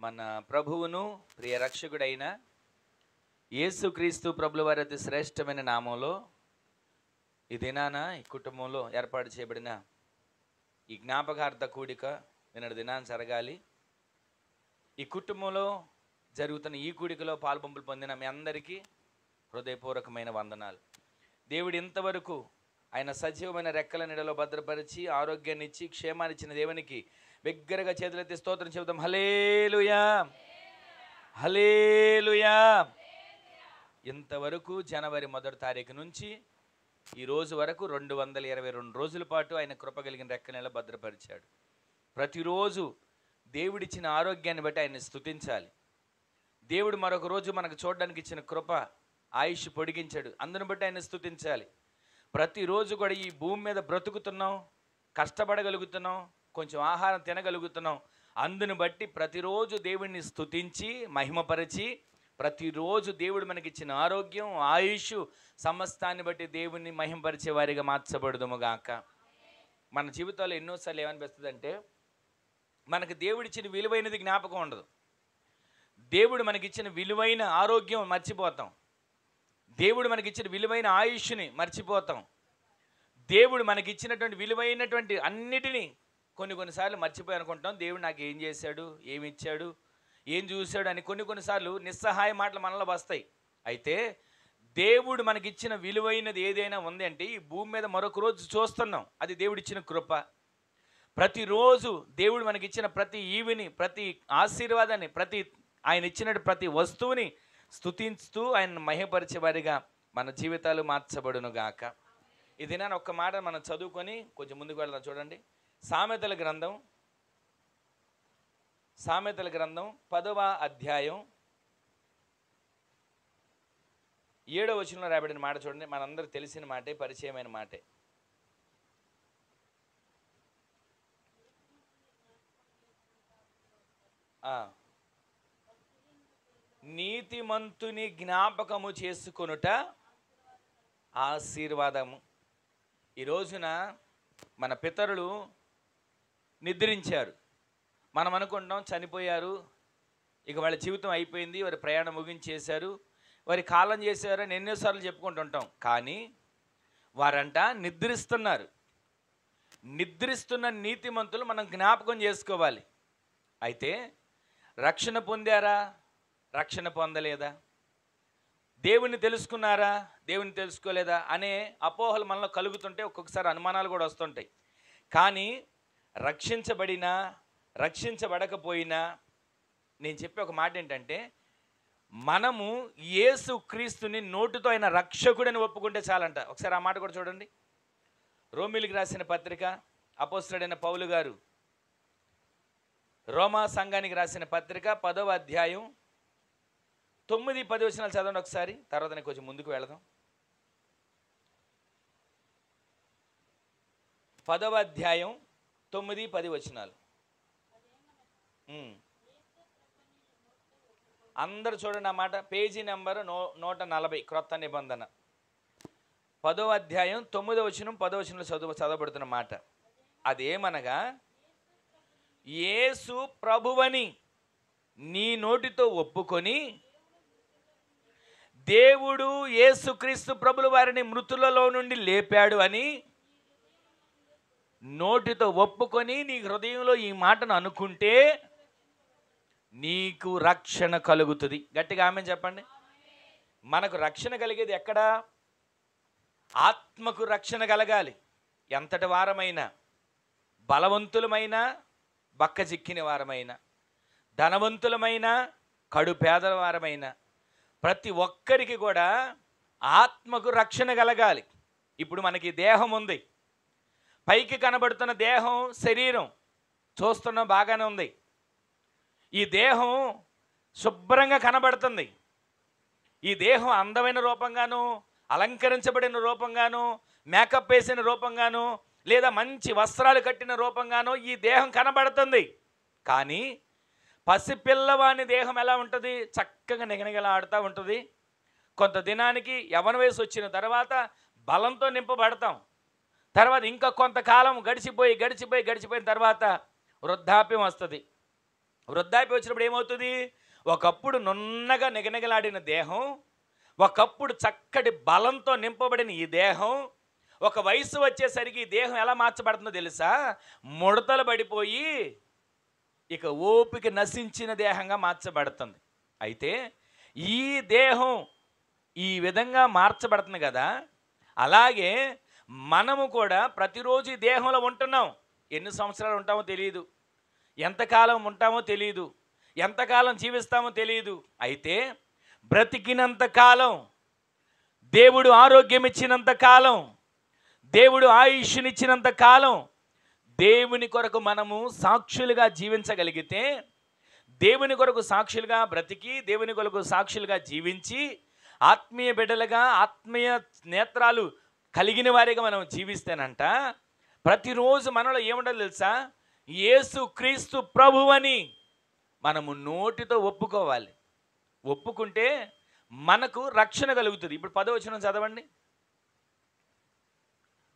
మన ప్రభువును ప్రియ రక్షకుడైన యేసుక్రీస్తు ప్రభుల వారి అతి శ్రేష్టమైన నామంలో ఈ దినాన ఈ కుటుంబంలో ఏర్పాటు చేయబడిన ఈ జ్ఞాపకార్థ కూడిక నిన్నటి దినాన్ని జరగాలి. ఈ కుటుంబంలో జరుగుతున్న ఈ కూడికలో పాల్పంపులు పొందిన మీ అందరికీ హృదయపూర్వకమైన వందనాలు. దేవుడు ఇంతవరకు ఆయన సజీవమైన రెక్కల నీడలో భద్రపరిచి ఆరోగ్యాన్ని ఇచ్చి క్షేమాన్ని ఇచ్చిన దేవునికి బిగ్గరగా చేతులెత్తి స్తోత్రం చెబుతాం. హల్లెలూయా, హల్లెలూయా. ఇంతవరకు జనవరి 1వ తారీఖు నుంచి ఈ రోజు వరకు 222 రోజుల పాటు ఆయన కృప కలిగిన రెక్కల నీడలో భద్రపరిచాడు. ప్రతిరోజు దేవుడిచ్చిన ఆరోగ్యాన్ని బట్టి ఆయన్ని స్తుతించాలి. దేవుడు మరొక రోజు మనకు చూడడానికి ఇచ్చిన కృప ఆయుష్ పొడిగించాడు, అందును బట్టి ఆయన స్తుతించాలి. ప్రతిరోజు కూడా ఈ భూమి మీద బ్రతుకుతున్నాం, కష్టపడగలుగుతున్నాం, కొంచెం ఆహారం తినగలుగుతున్నాం. అందును బట్టి ప్రతిరోజు దేవుడిని స్తుతించి మహిమపరిచి ప్రతిరోజు దేవుడు మనకిచ్చిన ఆరోగ్యం ఆయుష్ సమస్తాన్ని బట్టి దేవుడిని మహిమపరిచే వారిగా మార్చబడుదుముగాక. మన జీవితాల్లో ఎన్నోసార్లు ఏమనిపిస్తుంది అంటే మనకు దేవుడిచ్చిన విలువైనది జ్ఞాపకం ఉండదు. దేవుడు మనకిచ్చిన విలువైన ఆరోగ్యం మర్చిపోతాం. దేవుడు మనకిచ్చిన విలువైన ఆయుష్ని మర్చిపోతాం. దేవుడు మనకిచ్చినటువంటి విలువైనటువంటి అన్నిటినీ కొన్నిసార్లు మర్చిపోయి అనుకుంటాం. దేవుడు నాకు ఏం చేశాడు, ఏమి ఇచ్చాడు, ఏం చూశాడు అని కొన్నిసార్లు నిస్సహాయ మాటలు మనలో వస్తాయి. అయితే దేవుడు మనకిచ్చిన విలువైనది ఏదైనా ఉంది అంటే ఈ భూమి మీద మరొక రోజు చూస్తున్నాం, అది దేవుడిచ్చిన కృప. ప్రతిరోజు దేవుడు మనకిచ్చిన ప్రతి ఈవిని, ప్రతి ఆశీర్వాదాన్ని, ఆయన ఇచ్చిన ప్రతి వస్తువుని స్తుతిస్తూ ఆయన మహిమపరిచే వారిగా మన జీవితాలు మార్చబడును గాక. ఇది నేను ఒక్క మాట మనం చదువుకొని కొంచెం ముందుకు వెళ్దాం. చూడండి, సామెతల గ్రంథం 10వ అధ్యాయం 7వ వచనంలో రాయబడిన మాట చూడండి. మనందరూ తెలిసిన మాటే, పరిచయమైన మాటే. నీతిమంతుని జ్ఞాపకము చేసుకొనుట ఆశీర్వాదము. ఈ రోజున మన పితరులు నిద్రించారు. మనం అనుకుంటాం చనిపోయారు, ఇక వాళ్ళ జీవితం అయిపోయింది, వారి ప్రయాణం ముగించేశారు, వారి కాలం చేశారని ఎన్నోసార్లు చెప్పుకుంటుంటాం. కానీ వారంట నిద్రిస్తున్నారు. నిద్రిస్తున్న నీతిమంతులు మనం జ్ఞాపకం చేసుకోవాలి. అయితే రక్షణ పొందారా, రక్షణ పొందలేదా, దేవుని తెలుసుకున్నారా, దేవుని తెలుసుకోలేదా అనే అపోహలు మనలో కలుగుతుంటే ఒక్కొక్కసారి అనుమానాలు కూడా వస్తుంటాయి. కానీ రక్షించబడినా రక్షించబడకపోయినా నేను చెప్పే ఒక మాట ఏంటంటే మనము యేసు క్రీస్తుని నోటితో ఆయన రక్షకుడని ఒప్పుకుంటే చాలంట. ఒకసారి ఆ మాట కూడా చూడండి. రోమీయులకు రాసిన పత్రిక అపోస్తలుడైన పౌలు గారు రోమా సంఘానికి రాసిన పత్రిక 10వ అధ్యాయం 9-10 వచనాలు చదవండి ఒకసారి, తర్వాత నేను కొంచెం ముందుకు వెళదాం. 10వ అధ్యాయం 9-10 వచనాలు. అందరూ చూడండి ఆ మాట. పేజీ నెంబర్ 140, క్రొత్త నిబంధన. 10వ అధ్యాయం 9వ వచనం 10వ వచనంలో చదవబడుతున్న మాట. అదేమనగా యేసు ప్రభువని నీ నోటితో ఒప్పుకొని దేవుడు యేసుక్రీస్తు ప్రభుల వారిని మృతులలో నుండి లేపాడు అని నోటితో ఒప్పుకొని నీ హృదయంలో ఈ మాటను అనుకుంటే నీకు రక్షణ కలుగుతుంది. గట్టిగా ఆమేన్ చెప్పండి. మనకు రక్షణ కలిగేది ఎక్కడ? ఆత్మకు రక్షణ కలగాలి. ఎంతటి వారమైనా, బలవంతులమైనా, బక్కజిక్కిన వారమైనా, ధనవంతులమైనా, కడు పేదల వారమైనా, ప్రతి ఒక్కరికి కూడా ఆత్మకు రక్షణ కలగాలి. ఇప్పుడు మనకి దేహం ఉంది, పైకి కనబడుతున్న దేహం, శరీరం చూస్తున్నాం, బాగానే ఉంది. ఈ దేహం శుభ్రంగా కనబడుతుంది. ఈ దేహం అందమైన రూపంగాను, అలంకరించబడిన రూపంగాను, మేకప్ వేసిన రూపంగాను, లేదా మంచి వస్త్రాలు కట్టిన రూపంగాను ఈ దేహం కనబడుతుంది. కానీ పసిపిల్లవాని దేహం ఎలా ఉంటుంది? చక్కగా నిగనిగలాడుతూ ఉంటుంది. కొంత దినానికి యవ్వన వయసు వచ్చిన తర్వాత బలంతో నింపబడతాం. తర్వాత ఇంకా కొంతకాలం గడిచిపోయిన తర్వాత వృద్ధాప్యం వస్తుంది. వృద్ధాప్యం వచ్చినప్పుడు ఏమవుతుంది? ఒకప్పుడు నున్నగా నిగనిగలాడిన దేహం, ఒకప్పుడు చక్కటి బలంతో నింపబడిన ఈ దేహం, ఒక వయసు వచ్చేసరికి ఈ దేహం ఎలా మార్చబడుతుందో తెలుసా? ముడతలు పడిపోయి ఇక ఓపిక నశించిన దేహంగా మార్చబడుతుంది. అయితే ఈ దేహం ఈ విధంగా మార్చబడుతుంది కదా, అలాగే మనము కూడా ప్రతిరోజు ఈ దేహంలో ఉంటున్నాం. ఎన్ని సంవత్సరాలు ఉంటామో తెలియదు, ఎంతకాలం ఉంటామో తెలియదు, ఎంతకాలం జీవిస్తామో తెలియదు. అయితే బ్రతికినంత కాలం, దేవుడు ఆరోగ్యం ఇచ్చినంత కాలం, దేవుడు ఆయుష్నిచ్చినంత కాలం దేవుని కొరకు మనము సాక్షులుగా జీవించగలిగితే, దేవుని కొరకు సాక్షులుగా బ్రతికి, దేవుని కొరకు సాక్షులుగా జీవించి, ఆత్మీయ బిడ్డలుగా ఆత్మీయ నేత్రాలు కలిగిన వారిగా మనం జీవిస్తేనంట, ప్రతిరోజు మనలో ఏముండాలి తెలుసా? యేసు క్రీస్తు ప్రభువని మనము నోటితో ఒప్పుకోవాలి. ఒప్పుకుంటే మనకు రక్షణ కలుగుతుంది. ఇప్పుడు 10వ వచనం చదవండి.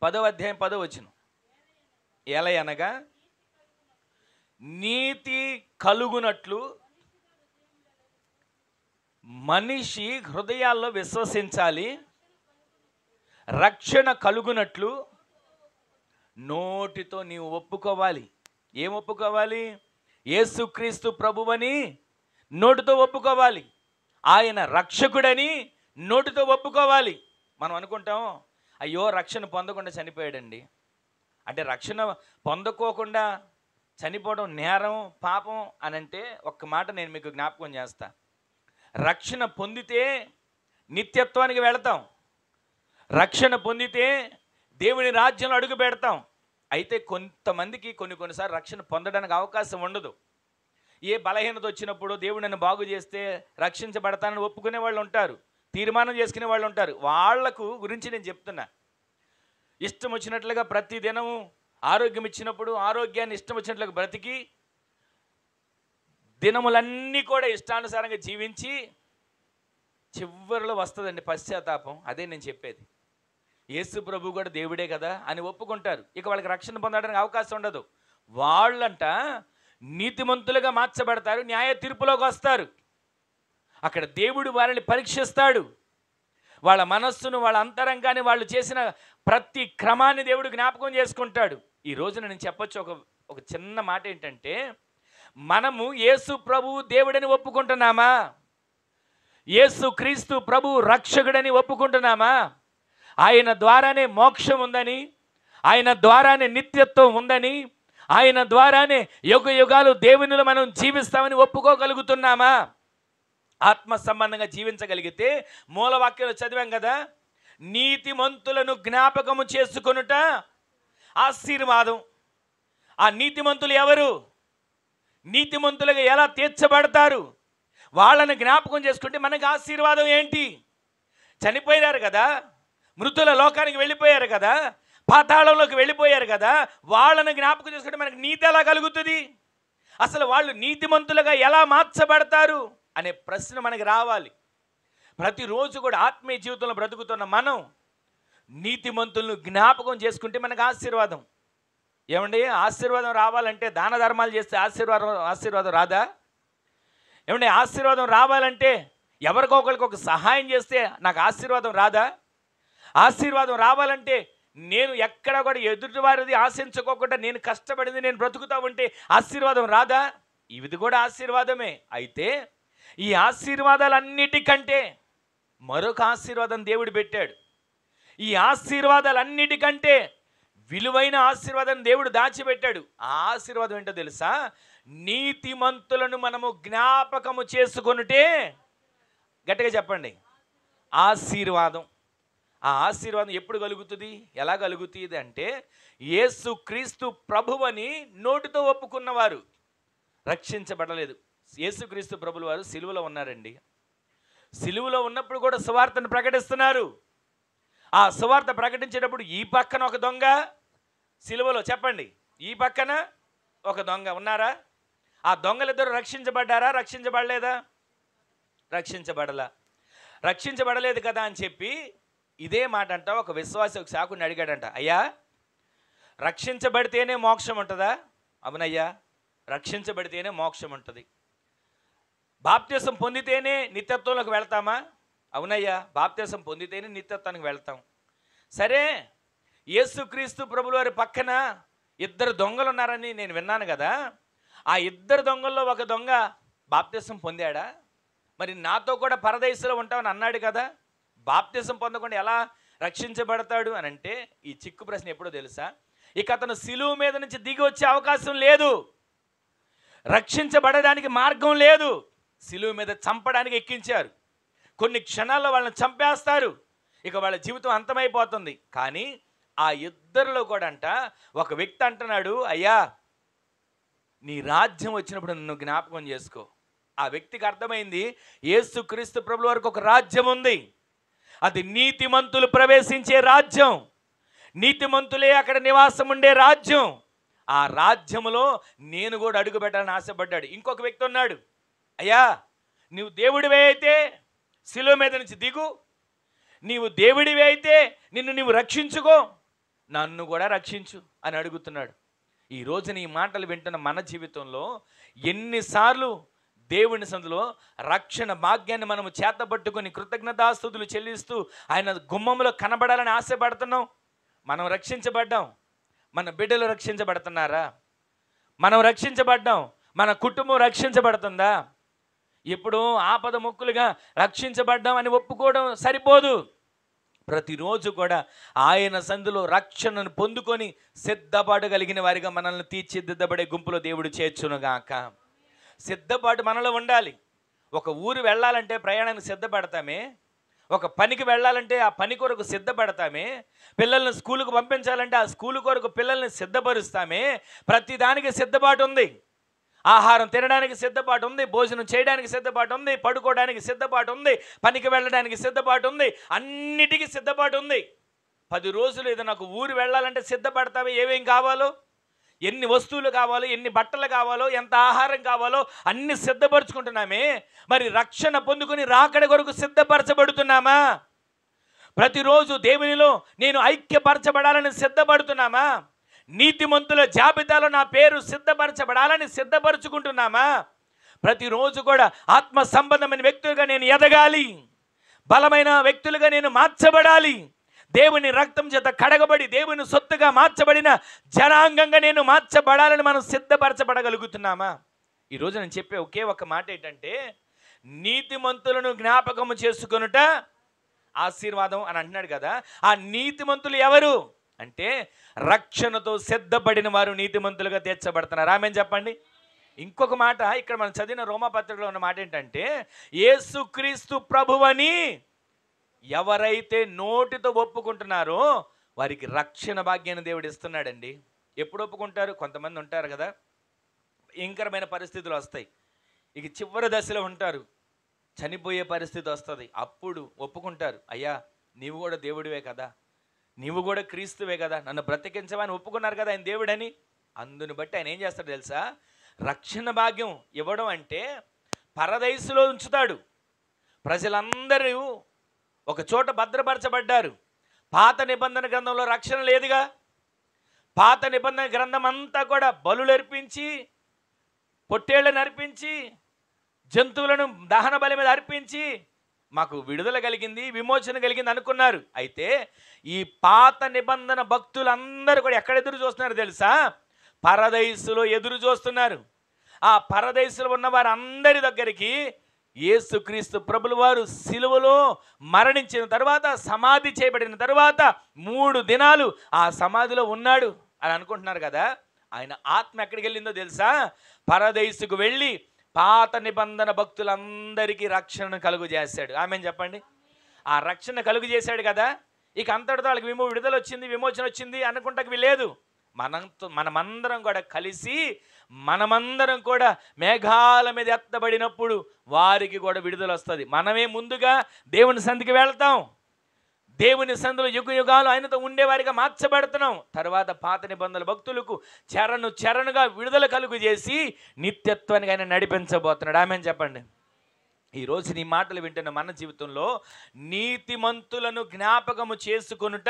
10వ అధ్యాయం 10వ వచనం. ఎలయనగా నీతి కలుగునట్లు మనిషి హృదయాల్లో విశ్వసించాలి, రక్షణ కలుగునట్లు నోటితో నీవు ఒప్పుకోవాలి. ఏం ఒప్పుకోవాలి? యేసుక్రీస్తు ప్రభువని నోటితో ఒప్పుకోవాలి, ఆయన రక్షకుడని నోటితో ఒప్పుకోవాలి. మనం అనుకుంటాం, అయ్యో రక్షణ పొందకుండా చనిపోయాడండి అంటే, రక్షణ పొందుకోకుండా చనిపోవడం నేరం, పాపం అని అంటే, ఒక్క మాట నేను మీకు జ్ఞాపకం చేస్తా. రక్షణ పొందితే నిత్యత్వానికి వెళతాం, రక్షణ పొందితే దేవుని రాజ్యంలో అడుగు పెడతాం. అయితే కొంతమందికి కొన్నిసార్లు రక్షణ పొందడానికి అవకాశం ఉండదు. ఏ బలహీనత వచ్చినప్పుడు దేవుడు నన్ను బాగు చేస్తే రక్షించబడతానని ఒప్పుకునే వాళ్ళు ఉంటారు, తీర్మానం చేసుకునే వాళ్ళు ఉంటారు. వాళ్లకు గురించి నేను చెప్తున్నా. ఇష్టం వచ్చినట్లుగా ప్రతి దినము ఆరోగ్యం ఇచ్చినప్పుడు ఆరోగ్యాన్ని ఇష్టం వచ్చినట్లుగా బ్రతికి, దినములన్నీ కూడా ఇష్టానుసారంగా జీవించి చివరిలో వస్తుందండి పశ్చాత్తాపం. అదే నేను చెప్పేది. యేసు ప్రభు కూడా దేవుడే కదా అని ఒప్పుకుంటారు, ఇక వాళ్ళకి రక్షణ పొందడానికి అవకాశం ఉండదు. వాళ్ళంట నీతిమంతులుగా మార్చబడతారు, న్యాయ తీర్పులోకి వస్తారు. అక్కడ దేవుడు వారిని పరీక్షిస్తాడు. వాళ్ళ మనస్సును, వాళ్ళ అంతరంగాన్ని, వాళ్ళు చేసిన ప్రతి క్రమాన్ని దేవుడు జ్ఞాపకం చేసుకుంటాడు. ఈ రోజున నేను చెప్పొచ్చు ఒక చిన్న మాట ఏంటంటే, మనము యేసు ప్రభు దేవుడని ఒప్పుకుంటున్నామా? యేసు క్రీస్తు ప్రభు రక్షకుడని ఒప్పుకుంటున్నామా? ఆయన ద్వారానే మోక్షం ఉందని, ఆయన ద్వారానే నిత్యత్వం ఉందని, ఆయన ద్వారానే యుగ యుగాలు దేవునిలో మనం జీవిస్తామని ఒప్పుకోగలుగుతున్నామా? ఆత్మ సంబంధంగా జీవించగలిగితే, మూలవాక్యాలు చదివాం కదా, నీతిమంతులను జ్ఞాపకము చేసుకొనుట ఆశీర్వాదం. ఆ నీతిమంతులు ఎవరు? నీతిమంతులుగా ఎలా తీర్చబడతారు? వాళ్ళని జ్ఞాపకం చేసుకుంటే మనకు ఆశీర్వాదం ఏంటి? చనిపోయారు కదా, మృతుల లోకానికి వెళ్ళిపోయారు కదా, పాతాళంలోకి వెళ్ళిపోయారు కదా, వాళ్ళని జ్ఞాపకం చేసుకుంటే మనకు నీతి ఎలా కలుగుతుంది? అసలు వాళ్ళు నీతిమంతులుగా ఎలా మార్చబడతారు అనే ప్రశ్న మనకి రావాలి. ప్రతిరోజు కూడా ఆత్మీయ జీవితంలో బ్రతుకుతున్న మనం నీతిమంతులను జ్ఞాపకం చేసుకుంటే మనకు ఆశీర్వాదం. ఏమండి, ఆశీర్వాదం రావాలంటే దాన ధర్మాలు చేస్తే ఆశీర్వాదం రాదా? ఏమండి, ఆశీర్వాదం రావాలంటే ఎవరికొకరికి ఒక సహాయం చేస్తే నాకు ఆశీర్వాదం రాదా? ఆశీర్వాదం రావాలంటే నేను ఎక్కడ కూడా ఎదుటివారిది ఆశించుకోకుండా నేను కష్టపడింది నేను బ్రతుకుతా ఉంటే ఆశీర్వాదం రాదా? ఇది కూడా ఆశీర్వాదమే. అయితే ఈ ఆశీర్వాదాలన్నిటికంటే మరొక ఆశీర్వాదం దేవుడు పెట్టాడు. ఈ ఆశీర్వాదాలన్నిటికంటే విలువైన ఆశీర్వాదం దేవుడు దాచిపెట్టాడు. ఆ ఆశీర్వాదం ఏంటో తెలుసా? నీతిమంతులను మనము జ్ఞాపకము చేసుకొనుటే, గట్టిగా చెప్పండి, ఆశీర్వాదం. ఆ ఆశీర్వాదం ఎప్పుడు కలుగుతుంది, ఎలా కలుగుతుంది అంటే, యేసు క్రీస్తు ప్రభువని నోటితో ఒప్పుకున్నవారు రక్షించబడలేదు. యేసుక్రీస్తు ప్రభుల వారు సిలువలో ఉన్నారండి. సిలువలో ఉన్నప్పుడు కూడా సువార్తను ప్రకటిస్తున్నారు. ఆ సువార్త ప్రకటించేటప్పుడు ఈ పక్కన ఒక దొంగ, సిలువలో చెప్పండి, ఈ పక్కన ఒక దొంగ ఉన్నారా? ఆ దొంగలిద్దరూ రక్షించబడ్డారా? రక్షించబడలేదా? రక్షించబడలేదు కదా అని చెప్పి ఇదే మాట అంట ఒక విశ్వాసి ఒక శాకుని అడిగాడంట, అయ్యా రక్షించబడితేనే మోక్షం ఉంటుందా? అవునయ్యా, రక్షించబడితేనే మోక్షం ఉంటుంది. బాప్తిసం పొందితేనే నిత్యత్వంలోకి వెళ్తామా? అవునయ్యా, బాప్తిసం పొందితేనే నిత్యత్వానికి వెళ్తాం. సరే, యేసుక్రీస్తు ప్రభుల వారి పక్కన ఇద్దరు దొంగలు ఉన్నారని నేను విన్నాను కదా. ఆ ఇద్దరు దొంగల్లో ఒక దొంగ బాప్తిసం పొందాడా? మరి నాతో కూడా పరదేశంలో ఉంటామని అన్నాడు కదా. బాప్తిసం పొందకుండా ఎలా రక్షించబడతాడు అని అంటే, ఈ చిక్కు ప్రశ్న ఎప్పుడో తెలుసా? ఇక అతను సిలువ మీద నుంచి దిగి వచ్చే అవకాశం లేదు. రక్షించబడడానికి మార్గం లేదు. సిలువ మీద చంపడానికి ఎక్కించారు. కొన్ని క్షణాల్లో వాళ్ళని చంపేస్తారు. ఇక వాళ్ళ జీవితం అంతమైపోతుంది. కానీ ఆ ఇద్దరిలో కూడా ఒక వ్యక్తి అంటున్నాడు, అయ్యా నీ రాజ్యం వచ్చినప్పుడు నన్ను జ్ఞాపకం చేసుకో. ఆ వ్యక్తికి అర్థమైంది, యేసుక్రీస్తు ప్రభుల వారికి ఒక రాజ్యం ఉంది. అది నీతిమంతులు ప్రవేశించే రాజ్యం. నీతిమంతులే అక్కడ నివాసం ఉండే రాజ్యం. ఆ రాజ్యములో నేను కూడా అడుగు పెట్టాలని ఆశపడ్డాడు. ఇంకొక వ్యక్తి ఉన్నాడు, అయ్యా నీవు దేవుడివే అయితే శిలువ మీద నుంచి దిగు, నీవు దేవుడివే అయితే నిన్ను నీవు రక్షించుకో, నన్ను కూడా రక్షించు అని అడుగుతున్నాడు. ఈరోజు నీ మాటలు వింటున్న మన జీవితంలో ఎన్నిసార్లు దేవుని సందులో రక్షణ భాగ్యాన్ని మనము చేతబట్టుకొని కృతజ్ఞతాస్తుతులు చెల్లిస్తూ ఆయన గుమ్మంలో కనబడాలని ఆశపడుతున్నాం. మనం రక్షించబడ్డాం. మన బిడ్డలు రక్షించబడుతున్నారా? మనం రక్షించబడ్డాం. మన కుటుంబం రక్షించబడుతుందా? ఇప్పుడు ఆపద మొక్కులుగా రక్షించబడ్డాం అని ఒప్పుకోవడం సరిపోదు. ప్రతిరోజు కూడా ఆయన సందులో రక్షణను పొందుకొని సిద్ధపాటు కలిగిన వారిగా మనల్ని తీర్చిదిద్దబడే గుంపులో దేవుడు చేర్చునుగాక. సిద్ధపాటు మనలో ఉండాలి. ఒక ఊరు వెళ్ళాలంటే ప్రయాణానికి సిద్ధపడతామే, ఒక పనికి వెళ్ళాలంటే ఆ పని కొరకు సిద్ధపడతామే, పిల్లల్ని స్కూలుకు పంపించాలంటే ఆ స్కూలు కొరకు పిల్లల్ని సిద్ధపరుస్తామే. ప్రతిదానికి సిద్ధపాటు ఉంది. ఆహారం తినడానికి సిద్ధపాటు ఉంది, భోజనం చేయడానికి సిద్ధపాటు ఉంది, పడుకోవడానికి సిద్ధపాటు ఉంది, పనికి వెళ్ళడానికి సిద్ధపాటు ఉంది, అన్నిటికీ సిద్ధపాటు ఉంది. 10 రోజులు ఏదైనా ఒక ఊరు వెళ్ళాలంటే సిద్ధపడతామే. ఏమేం కావాలో, ఎన్ని వస్తువులు కావాలో, ఎన్ని బట్టలు కావాలో, ఎంత ఆహారం కావాలో అన్ని సిద్ధపరచుకుంటున్నామే. మరి రక్షణ పొందుకుని రాకడ కొరకు సిద్ధపరచబడుతున్నామా? ప్రతిరోజు దేవునిలో నేను ఐక్యపరచబడాలని సిద్ధపడుతున్నామా? నీతిమంతుల జాబితాలో నా పేరు సిద్ధపరచబడాలని సిద్ధపరచుకుంటున్నామా? ప్రతిరోజు కూడా ఆత్మ సంబంధమైన వ్యక్తులుగా నేను ఎదగాలి, బలమైన వ్యక్తులుగా నేను మార్చబడాలి, దేవుని రక్తం చేత కడగబడి దేవుని సొత్తుగా మార్చబడిన జనాంగంగా నేను మార్చబడాలని మనం సిద్ధపరచబడగలుగుతున్నామా? ఈరోజు నేను చెప్పే ఒకే ఒక మాట ఏంటంటే, నీతిమంతులను జ్ఞాపకము చేసుకొనుట ఆశీర్వాదం అని అంటున్నాడు కదా. ఆ నీతిమంతులు ఎవరు అంటే, రక్షణతో సిద్ధపడిన వారు నీతిమంతులుగా తీర్చబడుతున్నారు. ఆమేన్ చెప్పండి. ఇంకొక మాట ఇక్కడ మనం చదివిన రోమాపత్రికలో ఉన్న మాట ఏంటంటే, యేసుక్రీస్తు ప్రభువని ఎవరైతే నోటితో ఒప్పుకుంటున్నారో వారికి రక్షణ భాగ్యాన్ని దేవుడు ఇస్తున్నాడండి. ఎప్పుడు ఒప్పుకుంటారు? కొంతమంది ఉంటారు కదా, భయంకరమైన పరిస్థితులు వస్తాయి, ఇక చివరి దశలో ఉంటారు, చనిపోయే పరిస్థితి వస్తుంది, అప్పుడు ఒప్పుకుంటారు, అయ్యా నీవు కూడా దేవుడివే కదా, నీవు కూడా క్రీస్తువే కదా, నన్ను బ్రతికించవని ఒప్పుకున్నారు కదా ఆయన దేవుడని. అందుని బట్టి ఆయన ఏం చేస్తాడు తెలుసా? రక్షణ భాగ్యం ఇవ్వడం అంటే పరదైసులో ఉంచుతాడు. ప్రజలందరూ ఒక చోట భద్రపరచబడ్డారు. పాత నిబంధన గ్రంథంలో రక్షణ లేదుగా. పాత నిబంధన గ్రంథం అంతా కూడా బలులు అర్పించి, పొట్టేళ్లను అర్పించి, జంతువులను దహన బలి మీద అర్పించి మాకు విడుదల కలిగింది, విమోచన కలిగింది అనుకున్నారు. అయితే ఈ పాత నిబంధన భక్తులందరూ కూడా ఎక్కడ ఎదురు చూస్తున్నారు తెలుసా? పరదైసులో ఎదురు చూస్తున్నారు. ఆ పరదైసులో ఉన్న వారందరి దగ్గరికి యేసుక్రీస్తు ప్రభుల వారు సిలువలో మరణించిన తర్వాత, సమాధి చేయబడిన తర్వాత 3 దినాలు ఆ సమాధిలో ఉన్నాడు అని అనుకుంటున్నారు కదా. ఆయన ఆత్మ ఎక్కడికి వెళ్ళిందో తెలుసా? పరదైసుకు వెళ్ళి పాత నిబంధన భక్తులందరికీ రక్షణను కలుగు చేశాడు. ఆమేన్ చెప్పండి. ఆ రక్షణ కలుగు చేశాడు కదా, ఇక అంతటితో వాళ్ళకి విడుదల వచ్చింది, విమోచన వచ్చింది అనుకుంటాకి లేదు. మనమందరం కూడా కలిసి, మనమందరం కూడా మేఘాల మీద ఎత్తబడినప్పుడు వారికి కూడా విడుదల వస్తుంది. మనమే ముందుగా దేవుని సంధికి వెళ్తాం. దేవుని సందులో యుగ యుగాలు ఆయనతో ఉండేవారిగా మార్చబడుతున్నాం. తర్వాత పాత నిబంధనల భక్తులకు చెరనుగా విడుదల కలుగు చేసి నిత్యత్వానికి ఆయన నడిపించబోతున్నాడు. ఆమేన్ చెప్పండి. ఈరోజు నీ మాటలు వింటున్న మన జీవితంలో నీతిమంతులను జ్ఞాపకము చేసుకొనుట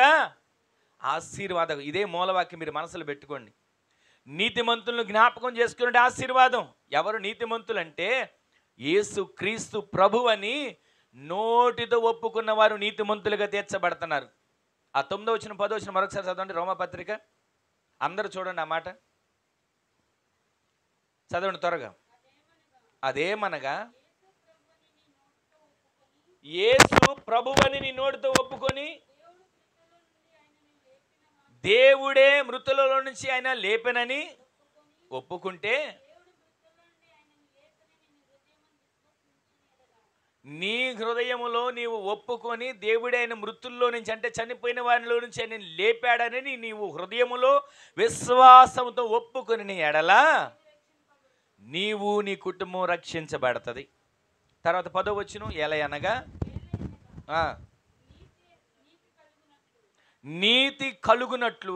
ఆశీర్వాదం. ఇదే మూలవాక్యం మీరు మనసులో పెట్టుకోండి. నీతిమంతులను జ్ఞాపకం చేసుకునే ఆశీర్వాదం. ఎవరు నీతిమంతులు అంటే యేసు క్రీస్తు ప్రభు అని నోటితో ఒప్పుకున్న వారు నీతిమంతులుగా తీర్చబడుతున్నారు. ఆ 9వ వచనం 10వ వచనం మరొకసారి చదవండి. రోమాపత్రిక అందరూ చూడండి ఆ మాట చదవండి త్వరగా. అదేమనగా యేసు ప్రభువని నీ నోటితో ఒప్పుకొని దేవుడే మృతులలో నుంచి ఆయన లేపెనని ఒప్పుకుంటే నీ హృదయములో నీవు ఒప్పుకొని దేవుడే ఆయన మృతుల్లో నుంచి అంటే చనిపోయిన వారిలో నుంచి ఆయన లేపాడని నీవు హృదయములో విశ్వాసంతో ఒప్పుకొని ఎడల నీవు నీ కుటుంబం రక్షించబడుతుంది. తర్వాత 10వ వచనం ఎలా అనగా నీతి కలుగునట్లు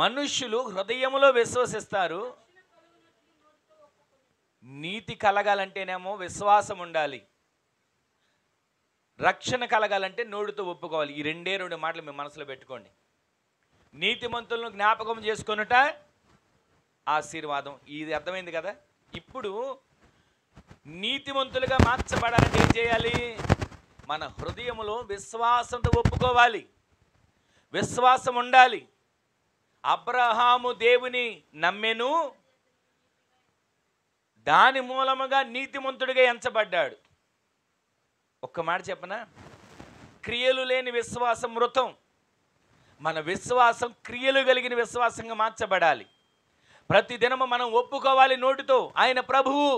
మనుషులు హృదయములో విశ్వసిస్తారు. నీతి కలగాలంటేనేమో విశ్వాసం ఉండాలి, రక్షణ కలగాలంటే నోటితో ఒప్పుకోవాలి. ఈ రెండు మాటలు మీ మనసులో పెట్టుకోండి. నీతిమంతులను జ్ఞాపకం చేసుకొనుట ఆశీర్వాదం. ఇది అర్థమైంది కదా. ఇప్పుడు నీతిమంతులుగా మార్చబడాలంటే ఏం చేయాలి? మన హృదయములో విశ్వాసంతో ఒప్పుకోవాలి, విశ్వాసం ఉండాలి. అబ్రహాము దేవుని నమ్మెను, దాని మూలముగా నీతిమంతుడిగా ఎంచబడ్డాడు. ఒక్క మాట చెప్పనా? క్రియలు లేని విశ్వాసం మృతం. మన విశ్వాసం క్రియలు కలిగిన విశ్వాసంగా మార్చబడాలి. ప్రతిదినము మనం ఒప్పుకోవాలి నోటితో, ఆయన ప్రభువు,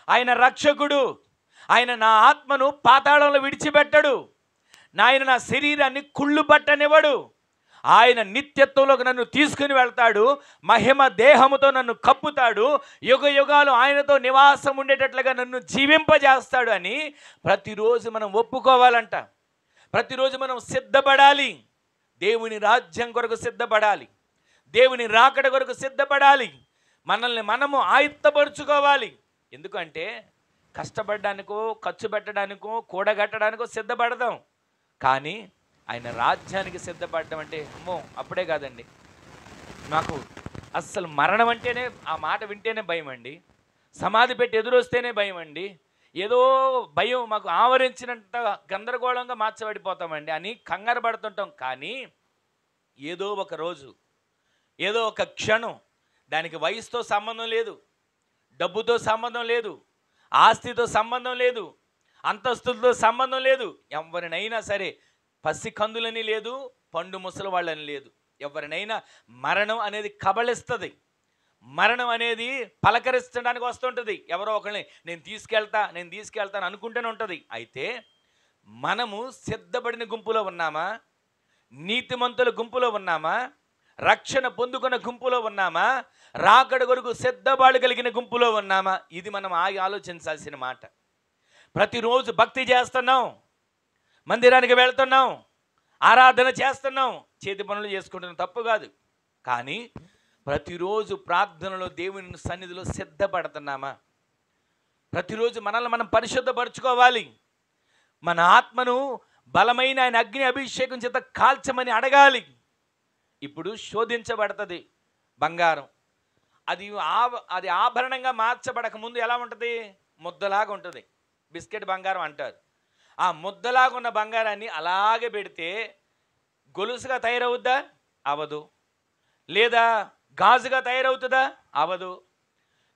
ఆయన రక్షకుడు, ఆయన నా ఆత్మను పాతాళంలో విడిచిపెట్టడు, ఆయన నా శరీరాన్ని కుళ్ళు పట్టనివ్వడు, ఆయన నిత్యత్వంలోకి నన్ను తీసుకుని వెళ్తాడు, మహిమ దేహముతో నన్ను కప్పుతాడు, యుగ యుగాలు ఆయనతో నివాసం ఉండేటట్లుగా నన్ను జీవింపజేస్తాడు అని ప్రతిరోజు మనం ఒప్పుకోవాలంట. ప్రతిరోజు మనం సిద్ధపడాలి, దేవుని రాజ్యం కొరకు సిద్ధపడాలి, దేవుని రాకడ కొరకు సిద్ధపడాలి, మనల్ని మనము ఆయుత్తపరుచుకోవాలి. ఎందుకంటే కష్టపడడానికో ఖర్చు పెట్టడానికో కూడగట్టడానికో సిద్ధపడదాం, కానీ ఆయన రాజ్యానికి సిద్ధపడడం అంటే అమ్మో అప్పుడే కాదండి. నాకు అస్సలు మరణం అంటేనే, ఆ మాట వింటేనే భయం అండి. సమాధి పెట్టి ఎదురొస్తేనే భయం అండి. ఏదో భయం మాకు ఆవరించినంత గందరగోళంగా మార్చబడిపోతామండి అని కంగారు పడుతుంటాం. కానీ ఏదో ఒక రోజు, ఏదో ఒక క్షణం, దానికి వయసుతో సంబంధం లేదు, డబ్బుతో సంబంధం లేదు, ఆస్తితో సంబంధం లేదు, అంతస్తులతో సంబంధం లేదు. ఎవరినైనా సరే, పసి కందులని లేదు, పండు ముసలి వాళ్ళని లేదు, ఎవరినైనా మరణం అనేది కబళిస్తుంది. మరణం అనేది పలకరించడానికి వస్తుంటుంది. ఎవరో ఒకరిని నేను తీసుకెళ్తాను అనుకుంటూనే ఉంటుంది. అయితే మనము సిద్ధపడిన గుంపులో ఉన్నామా? నీతిమంతుల గుంపులో ఉన్నామా? రక్షణ పొందుకున్న గుంపులో ఉన్నామా? రాకడ కొరకు సిద్ధపడగలిగిన గుంపులో ఉన్నామా? ఇది మనం ఆలోచించాల్సిన మాట. ప్రతిరోజు భక్తి చేస్తున్నాం, మందిరానికి వెళ్తున్నాం, ఆరాధన చేస్తున్నాం, చేతి పనులు చేసుకుంటున్నాం, తప్పు కాదు. కానీ ప్రతిరోజు ప్రార్థనలో దేవుని సన్నిధిలో సిద్ధపడుతున్నామా? ప్రతిరోజు మనల్ని మనం పరిశుద్ధపరచుకోవాలి. మన ఆత్మను బలమైన ఆయన అగ్ని అభిషేకం చేత కాల్చమని అడగాలి. ఇప్పుడు శోధించబడుతుంది బంగారం. అది ఆభరణంగా మార్చబడక ముందు ఎలా ఉంటుంది? ముద్దలాగా ఉంటుంది. బిస్కెట్ బంగారం అంటారు. ఆ ముద్దలాగా ఉన్న బంగారాన్ని అలాగే పెడితే గొలుసుగా తయారవుద్దా? అవదు. లేదా గాజుగా తయారవుతుందా? అవదు.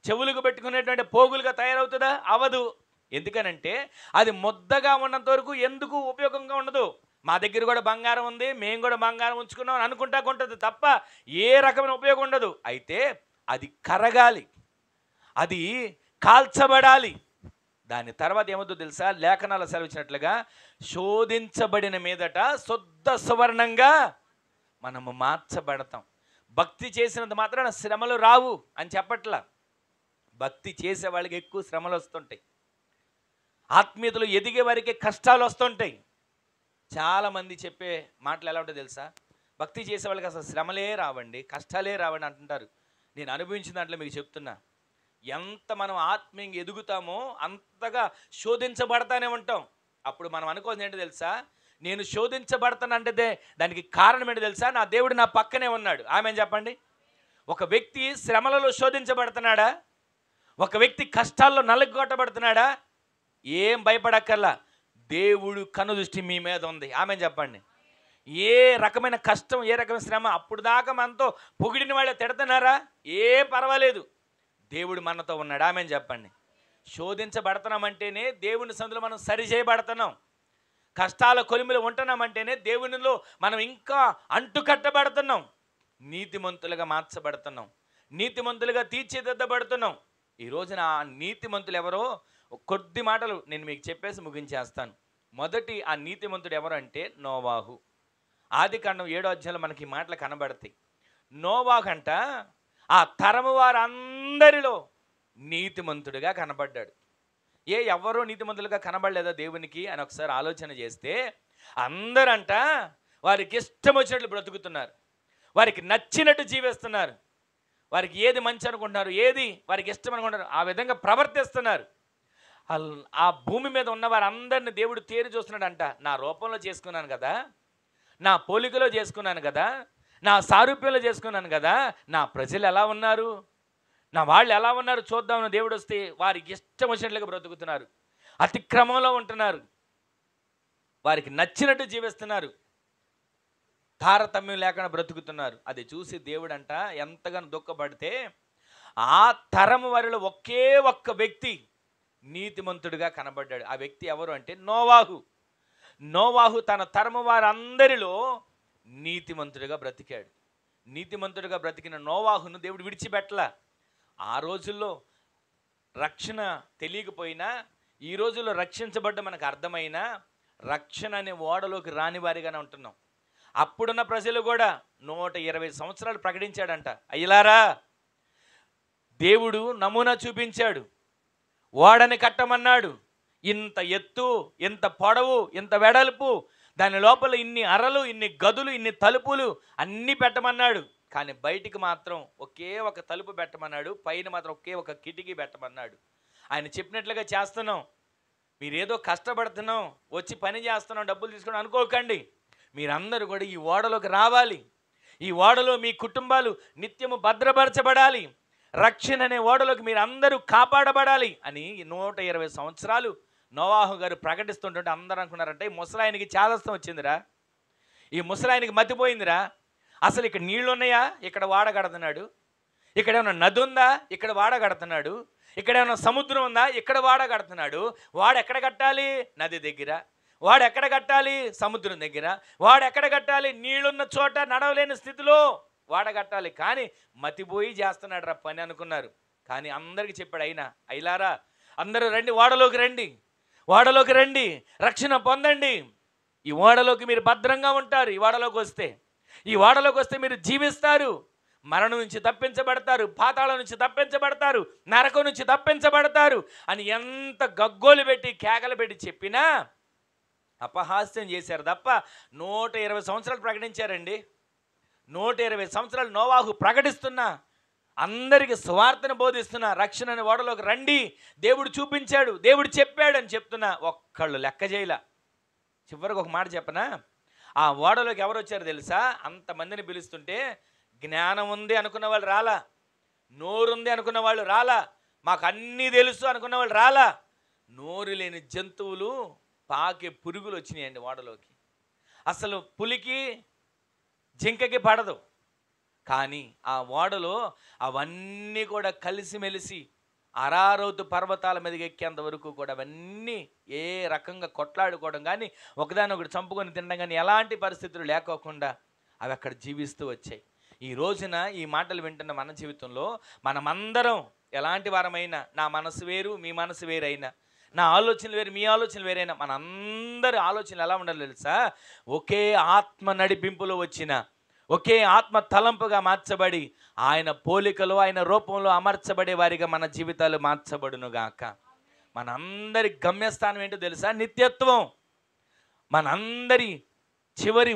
చెవులకు పెట్టుకునేటువంటి పోగులుగా తయారవుతుందా? అవదు. ఎందుకనంటే అది ముద్దగా ఉన్నంత వరకు ఎందుకు ఉపయోగంగా ఉండదు. మా దగ్గర కూడా బంగారం ఉంది, మేము కూడా బంగారం ఉంచుకున్నాం అనుకుంటా ఉంటుంది తప్ప ఏ రకమైన ఉపయోగం ఉండదు. అయితే అది కరగాలి, అది కాల్చబడాలి. దాని తర్వాత ఏమవుతుందో తెలుసా? లేఖనాలు సెలవిచ్చినట్లుగా శోధించబడిన మీదట శుద్ధ సువర్ణంగా మనము మార్చబడతాం. భక్తి చేసినంత మాత్రాన శ్రమలు రావు అని చెప్పట్లా. భక్తి చేసే వాళ్ళకి ఎక్కువ శ్రమలు వస్తుంటాయి. ఆత్మీయతలు ఎదిగే వారికి కష్టాలు వస్తుంటాయి. చాలామంది చెప్పే మాటలు ఎలా ఉంటాయో తెలుసా? భక్తి చేసే వాళ్ళకి అసలు శ్రమలే రావండి, కష్టాలే రావండి అంటుంటారు. నేను అనుభవించిన దాంట్లో మీకు చెప్తున్నా, ఎంత మనం ఆత్మీయంగా ఎదుగుతామో అంతగా శోధించబడతానే ఉంటాం. అప్పుడు మనం అనుకోవద్దు ఏంటో తెలుసా? నేను శోధించబడతానంటే దానికి కారణం ఏంటి తెలుసా? నా దేవుడు నా పక్కనే ఉన్నాడు. ఆమేన్ చెప్పండి. ఒక వ్యక్తి శ్రమలలో శోధించబడుతున్నాడా? ఒక వ్యక్తి కష్టాల్లో నలుగొట్టబడుతున్నాడా? ఏం భయపడక్కర్లా, దేవుడు కనుదృష్టి మీ మీద ఉంది. ఆమేన్ చెప్పండి. ఏ రకమైన కష్టం, ఏ రకమైన శ్రమ, అప్పుడు దాకా మనతో పొగిడిన వాళ్ళే తిడుతున్నారా? ఏం పర్వాలేదు, దేవుడు మనతో ఉన్నాడు. ఆమేన్ చెప్పండి. శోధించబడుతున్నామంటేనే దేవుని సందులో మనం సరిచేయబడుతున్నాం. కష్టాల కొలిమిలో ఉంటున్నామంటేనే దేవునిలో మనం ఇంకా అంటుకట్టబడుతున్నాం. నీతిమంతులుగా మార్చబడుతున్నాం, నీతిమంతులుగా తీర్చిదిద్దబడుతున్నాం. ఈ రోజున ఆ నీతిమంతులు ఎవరో కొద్ది మాటలు నేను మీకు చెప్పేసి ముగించేస్తాను. మొదటి ఆ నీతిమంతుడు ఎవరు అంటే నోవాహు. ఆదికాండం 7వ అధ్యాయంలో మనకి ఈ మాటలు కనబడతాయి. నోవాహు అంట ఆ తరము వారందరిలో నీతిమంతుడిగా కనబడ్డాడు. ఎవరో నీతిమంతులుగా కనబడలేదా దేవునికి అని ఒకసారి ఆలోచన చేస్తే, అందరంట వారికి ఇష్టం వచ్చినట్లు బ్రతుకుతున్నారు, వారికి నచ్చినట్టు జీవిస్తున్నారు, వారికి ఏది మంచి అనుకుంటున్నారు, ఏది వారికి ఇష్టం అనుకుంటున్నారు, ఆ విధంగా ప్రవర్తిస్తున్నారు. ఆ భూమి మీద ఉన్న వారందరిని దేవుడు తేరి చూస్తున్నాడంట. నా రూపంలో చేసుకున్నాను కదా, నా పోలికలో చేసుకున్నాను కదా, నా సారూప్యంలో చేసుకున్నాను కదా, నా ప్రజలు ఎలా ఉన్నారు, నా వాళ్ళు ఎలా ఉన్నారు చూద్దామని దేవుడు వస్తే వారికి ఇష్టం వచ్చినట్లుగా బ్రతుకుతున్నారు, అతిక్రమంలో ఉంటున్నారు, వారికి నచ్చినట్టు జీవిస్తున్నారు, తారతమ్యం లేకుండా బ్రతుకుతున్నారు. అది చూసి దేవుడు అంట ఎంతగానో దుఃఖపడితే, ఆ తరము వారిలో ఒకే ఒక్క వ్యక్తి నీతిమంతుడిగా కనబడ్డాడు. ఆ వ్యక్తి ఎవరు అంటే నోవాహు. నోవాహు తన తరము వారందరిలో నీతిమంతుడిగా బ్రతికాడు. నీతిమంతుడిగా బ్రతికిన నోవాహును దేవుడు విడిచిపెట్టలా. ఆ రోజుల్లో రక్షణ తెలియకపోయినా, ఈ రోజుల్లో రక్షించబడ్డ మనకు అర్థమైనా, రక్షణ అనే ఓడలోకి రాని వారిగానే ఉంటున్నాం. అప్పుడున్న ప్రజలు కూడా 120 సంవత్సరాలు ప్రకటించాడంట, అయ్యలారా దేవుడు నమూనా చూపించాడు, ఓడని కట్టమన్నాడు, ఇంత ఎత్తు, ఇంత పొడవు, ఇంత వెడల్పు, దాని లోపల ఇన్ని అరలు, ఇన్ని గదులు, ఇన్ని తలుపులు అన్నీ పెట్టమన్నాడు. కానీ బయటికి మాత్రం ఒకే ఒక తలుపు పెట్టమన్నాడు, పైన మాత్రం ఒకే ఒక కిటికీ పెట్టమన్నాడు. ఆయన చెప్పినట్లుగా చేస్తున్నాం. మీరేదో కష్టపడుతున్నాం, వచ్చి పని చేస్తున్నాం, డబ్బులు తీసుకుని అనుకోకండి. మీరందరూ కూడా ఈ ఓడలోకి రావాలి. ఈ ఓడలో మీ కుటుంబాలు నిత్యము భద్రపరచబడాలి. రక్షణ అనే ఓడలోకి మీరు అందరూ కాపాడబడాలి అని 120 సంవత్సరాలు నోవాహు గారు ప్రకటిస్తుంటుంటే అందరూ అనుకున్నారంటే, ఈ ముసలాయనికి చాదస్తం వచ్చిందిరా, ఈ ముసలాయనికి మతిపోయిందిరా, అసలు ఇక్కడ నీళ్ళు ఉన్నాయా, ఇక్కడ వాడ కడుతున్నాడు, ఇక్కడ ఏమైనా నది ఉందా, ఇక్కడ వాడ కడుతున్నాడు, ఇక్కడ ఏమైనా సముద్రం ఉందా, ఇక్కడ వాడ కడుతున్నాడు. వాడు ఎక్కడ కట్టాలి? నది దగ్గర. వాడు ఎక్కడ కట్టాలి? సముద్రం దగ్గర. వాడు ఎక్కడ కట్టాలి? నీళ్ళున్న చోట, నడవలేని స్థితిలో వాడ కట్టాలి. కానీ మతిపోయి చేస్తున్నాడు రా పని అనుకున్నారు. కానీ అందరికీ చెప్పాడు, అయిలారా అందరూ రండి, ఓడలోకి రండి, ఓడలోకి రండి, రక్షణ పొందండి. ఈ ఓడలోకి మీరు భద్రంగా ఉంటారు. ఈ ఓడలోకి వస్తే, ఈ ఓడలోకి వస్తే మీరు జీవిస్తారు, మరణం నుంచి తప్పించబడతారు, పాతాళం నుంచి తప్పించబడతారు, నరకం నుంచి తప్పించబడతారు అని ఎంత గగ్గోలు పెట్టి కేకలు పెట్టి చెప్పినా అపహాస్యం చేశారు తప్ప 120 సంవత్సరాలు ప్రకటించారండి. 120 సంవత్సరాలు నోవాహు ప్రకటిస్తున్నా, అందరికీ సువార్తను బోధిస్తున్నా, రక్షణ అనే ఓడలోకి రండి, దేవుడు చూపించాడు, దేవుడు చెప్పాడు అని చెప్తున్నా, ఒక్కళ్ళు లెక్క చేయలా. చివరికి ఒక మాట చెప్పనా, ఆ ఓడలోకి ఎవరు వచ్చారు తెలుసా? అంతమందిని పిలుస్తుంటే జ్ఞానం ఉంది అనుకున్న వాళ్ళు రాలా, నోరుంది అనుకున్న వాళ్ళు రాలా, మాకు అన్నీ తెలుసు అనుకున్న వాళ్ళు రాలా. నోరు లేని జంతువులు, పాకే పురుగులు వచ్చినాయండి ఓడలోకి. అసలు పులికి జింకకి పడదు, కానీ ఆ ఓడలో అవన్నీ కూడా కలిసిమెలిసి అరారోతు పర్వతాల మీదకి ఎక్కేంత వరకు కూడా అవన్నీ ఏ రకంగా కొట్లాడుకోవడం కానీ, ఒకదానొకటి చంపుకొని తినడం కానీ ఎలాంటి పరిస్థితులు లేకోకుండా అవి అక్కడ జీవిస్తూ వచ్చాయి. ఈ రోజున ఈ మాటలు వింటున్న మన జీవితంలో మనమందరం ఎలాంటి వారమైనా, నా మనసు వేరు మీ మనసు వేరైనా, నా ఆలోచనలు వేరు మీ ఆలోచనలు వేరైనా, మనందరి ఆలోచనలు ఎలా ఉండాలి తెలుసా? ఒకే ఆత్మ నడిపింపులో వచ్చిన, ఒకే ఆత్మ తలంపుగా మార్చబడి, ఆయన పోలికలో, ఆయన రూపంలో అమర్చబడే వారిగా మన జీవితాలు మార్చబడునుగాక. మనందరి గమ్యస్థానం ఏంటో తెలుసా? నిత్యత్వం. మనందరి చివరి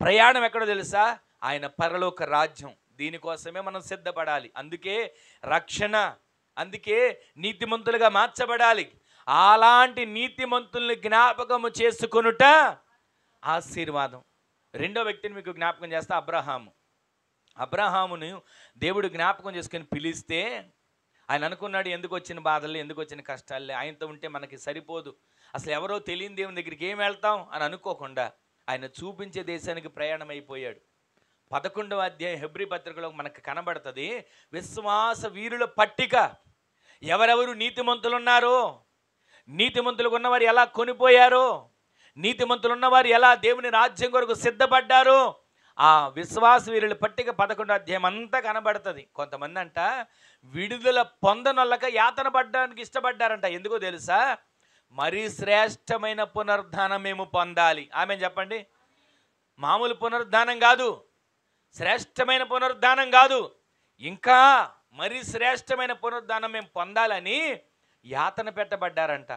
ప్రయాణం ఎక్కడో తెలుసా? ఆయన పరలోక రాజ్యం. దీనికోసమే మనం సిద్ధపడాలి. అందుకే రక్షణ, అందుకే నీతిమంతులుగా మార్చబడాలి. అలాంటి నీతిమంతుల్ని జ్ఞాపకము చేసుకొనుట ఆశీర్వాదం. రెండో వ్యక్తిని మీకు జ్ఞాపకం చేస్తే అబ్రహామును దేవుడు జ్ఞాపకం చేసుకొని పిలిస్తే ఆయన అనుకున్నాడు, ఎందుకు వచ్చిన బాధలు, ఎందుకు వచ్చిన కష్టాలే, ఆయనతో ఉంటే మనకి సరిపోదు, అసలు ఎవరో తెలియని దేవుని దగ్గరికి ఏం వెళ్తాం అని అనుకోకుండా ఆయన చూపించే దేశానికి ప్రయాణం అయిపోయాడు. 11వ అధ్యాయం హెబ్రీ పత్రికలో మనకు కనబడుతుంది విశ్వాస వీరుల పట్టిక. ఎవరెవరు నీతిమంతులు ఉన్నారో, నీతిమంతులు ఉన్నవారు ఎలా కొనిపోయారో, నీతిమంతులు ఉన్నవారు ఎలా దేవుని రాజ్యం కొరకు సిద్ధపడ్డారో, ఆ విశ్వాస వీరుల పట్టిక 11వ అధ్యాయం అంతా కనబడుతుంది. కొంతమంది అంట విడుదల పొందనొల్లక యాతన పడ్డానికి ఇష్టపడ్డారంట. ఎందుకో తెలుసా? మరీ శ్రేష్టమైన పునరుద్ధానం మేము పొందాలి. ఆమె చెప్పండి. మామూలు పునరుద్ధానం కాదు, శ్రేష్టమైన పునరుద్ధానం కాదు, ఇంకా మరీ శ్రేష్టమైన పునరుద్ధానం మేము పొందాలని యాతన పెట్టబడ్డారంట.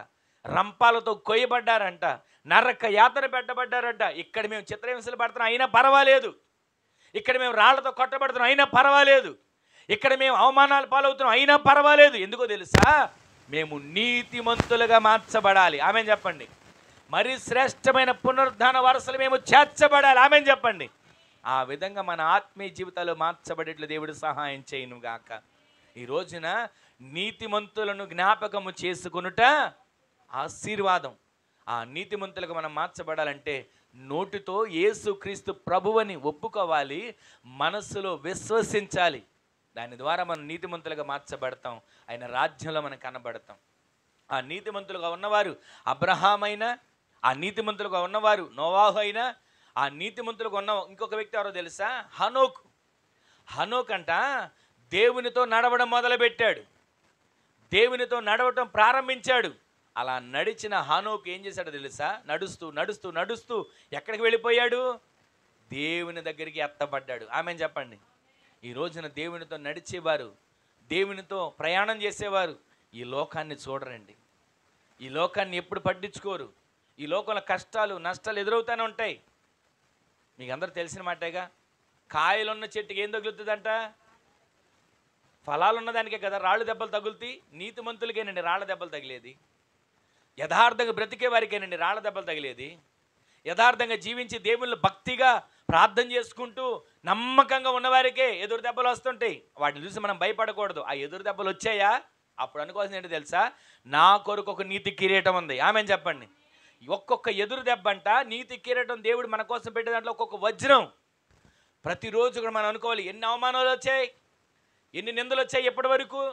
రంపాలతో కొయ్యబడ్డారంట, నరక యాతన పెట్టబడ్డారంట. ఇక్కడ మేము చిత్రహింసలు పడుతున్నాం అయినా పర్వాలేదు, ఇక్కడ మేము రాళ్లతో కొట్టబడుతున్నాం అయినా పర్వాలేదు, ఇక్కడ మేము అవమానాలు పాలవుతున్నాం అయినా పర్వాలేదు. ఎందుకో తెలుసా? మేము నీతిమంతులుగా మార్చబడాలి. ఆమె చెప్పండి. మరి శ్రేష్టమైన పునరుద్ధాన వరసలు మేము చేర్చబడాలి. ఆమె చెప్పండి. ఆ విధంగా మన ఆత్మీయ జీవితాలు మార్చబడేట్లు దేవుడు సహాయం చేయను గాక. ఈ రోజున నీతిమంతులను జ్ఞాపకము చేసుకొనుట ఆశీర్వాదం. ఆ నీతిమంతులకు మనం మార్చబడాలంటే నోటితో యేసుక్రీస్తు ప్రభువని ఒప్పుకోవాలి, మనస్సులో విశ్వసించాలి. దాని ద్వారా మనం నీతిమంతులుగా మార్చబడతాం, ఆయన రాజ్యంలో మనం కనబడతాం. ఆ నీతిమంతులుగా ఉన్నవారు అబ్రహాం అయినా, ఆ నీతిమంతులుగా ఉన్నవారు నోవాహు అయినా, ఆ నీతిమంతులుగా ఉన్న ఇంకొక వ్యక్తి ఎవరో తెలుసా? హనోక్ అంట దేవునితో నడవడం మొదలుపెట్టాడు, దేవునితో నడవటం ప్రారంభించాడు. అలా నడిచిన హనోకు ఏం చేశాడో తెలుసా? నడుస్తూ నడుస్తూ నడుస్తూ ఎక్కడికి వెళ్ళిపోయాడు? దేవుని దగ్గరికి ఎత్తబడ్డాడు. ఆమె చెప్పండి. ఈ రోజున దేవునితో నడిచేవారు, దేవునితో ప్రయాణం చేసేవారు ఈ లోకాన్ని చూడరండి, ఈ లోకాన్ని ఎప్పుడు పట్టించుకోరు. ఈ లోకంలో కష్టాలు నష్టాలు ఎదురవుతూనే ఉంటాయి. మీకు అందరూ తెలిసిన మాటేగా. కాయలున్న చెట్టుకి ఏం తగులుతుందంట? ఫలాలు ఉన్నదానికే కదా రాళ్ళు దెబ్బలు తగులుతాయి. నీతిమంతులకేనండి రాళ్ళ దెబ్బలు తగిలేది, యథార్థంగా బ్రతికే వారికేనండి రాళ్ళ దెబ్బలు తగిలేది. యథార్థంగా జీవించి దేవుళ్ళు భక్తిగా ప్రార్థన చేసుకుంటూ నమ్మకంగా ఉన్నవారికే ఎదురు దెబ్బలు వస్తుంటాయి. వాటిని చూసి మనం భయపడకూడదు. ఆ ఎదురు దెబ్బలు వచ్చాయా అప్పుడు అనుకోవాల్సింది ఏంటో తెలుసా? నా కొరకు ఒక నీతి కిరీటం ఉంది. ఆమె చెప్పండి. ఒక్కొక్క ఎదురు దెబ్బ అంట నీతి కిరీటం దేవుడు మన కోసం పెట్టే దాంట్లో ఒక్కొక్క వజ్రం. ప్రతిరోజు కూడా మనం అనుకోవాలి, ఎన్ని అవమానాలు వచ్చాయి, ఎన్ని నిందలు వచ్చాయి, ఎప్పటి వరకు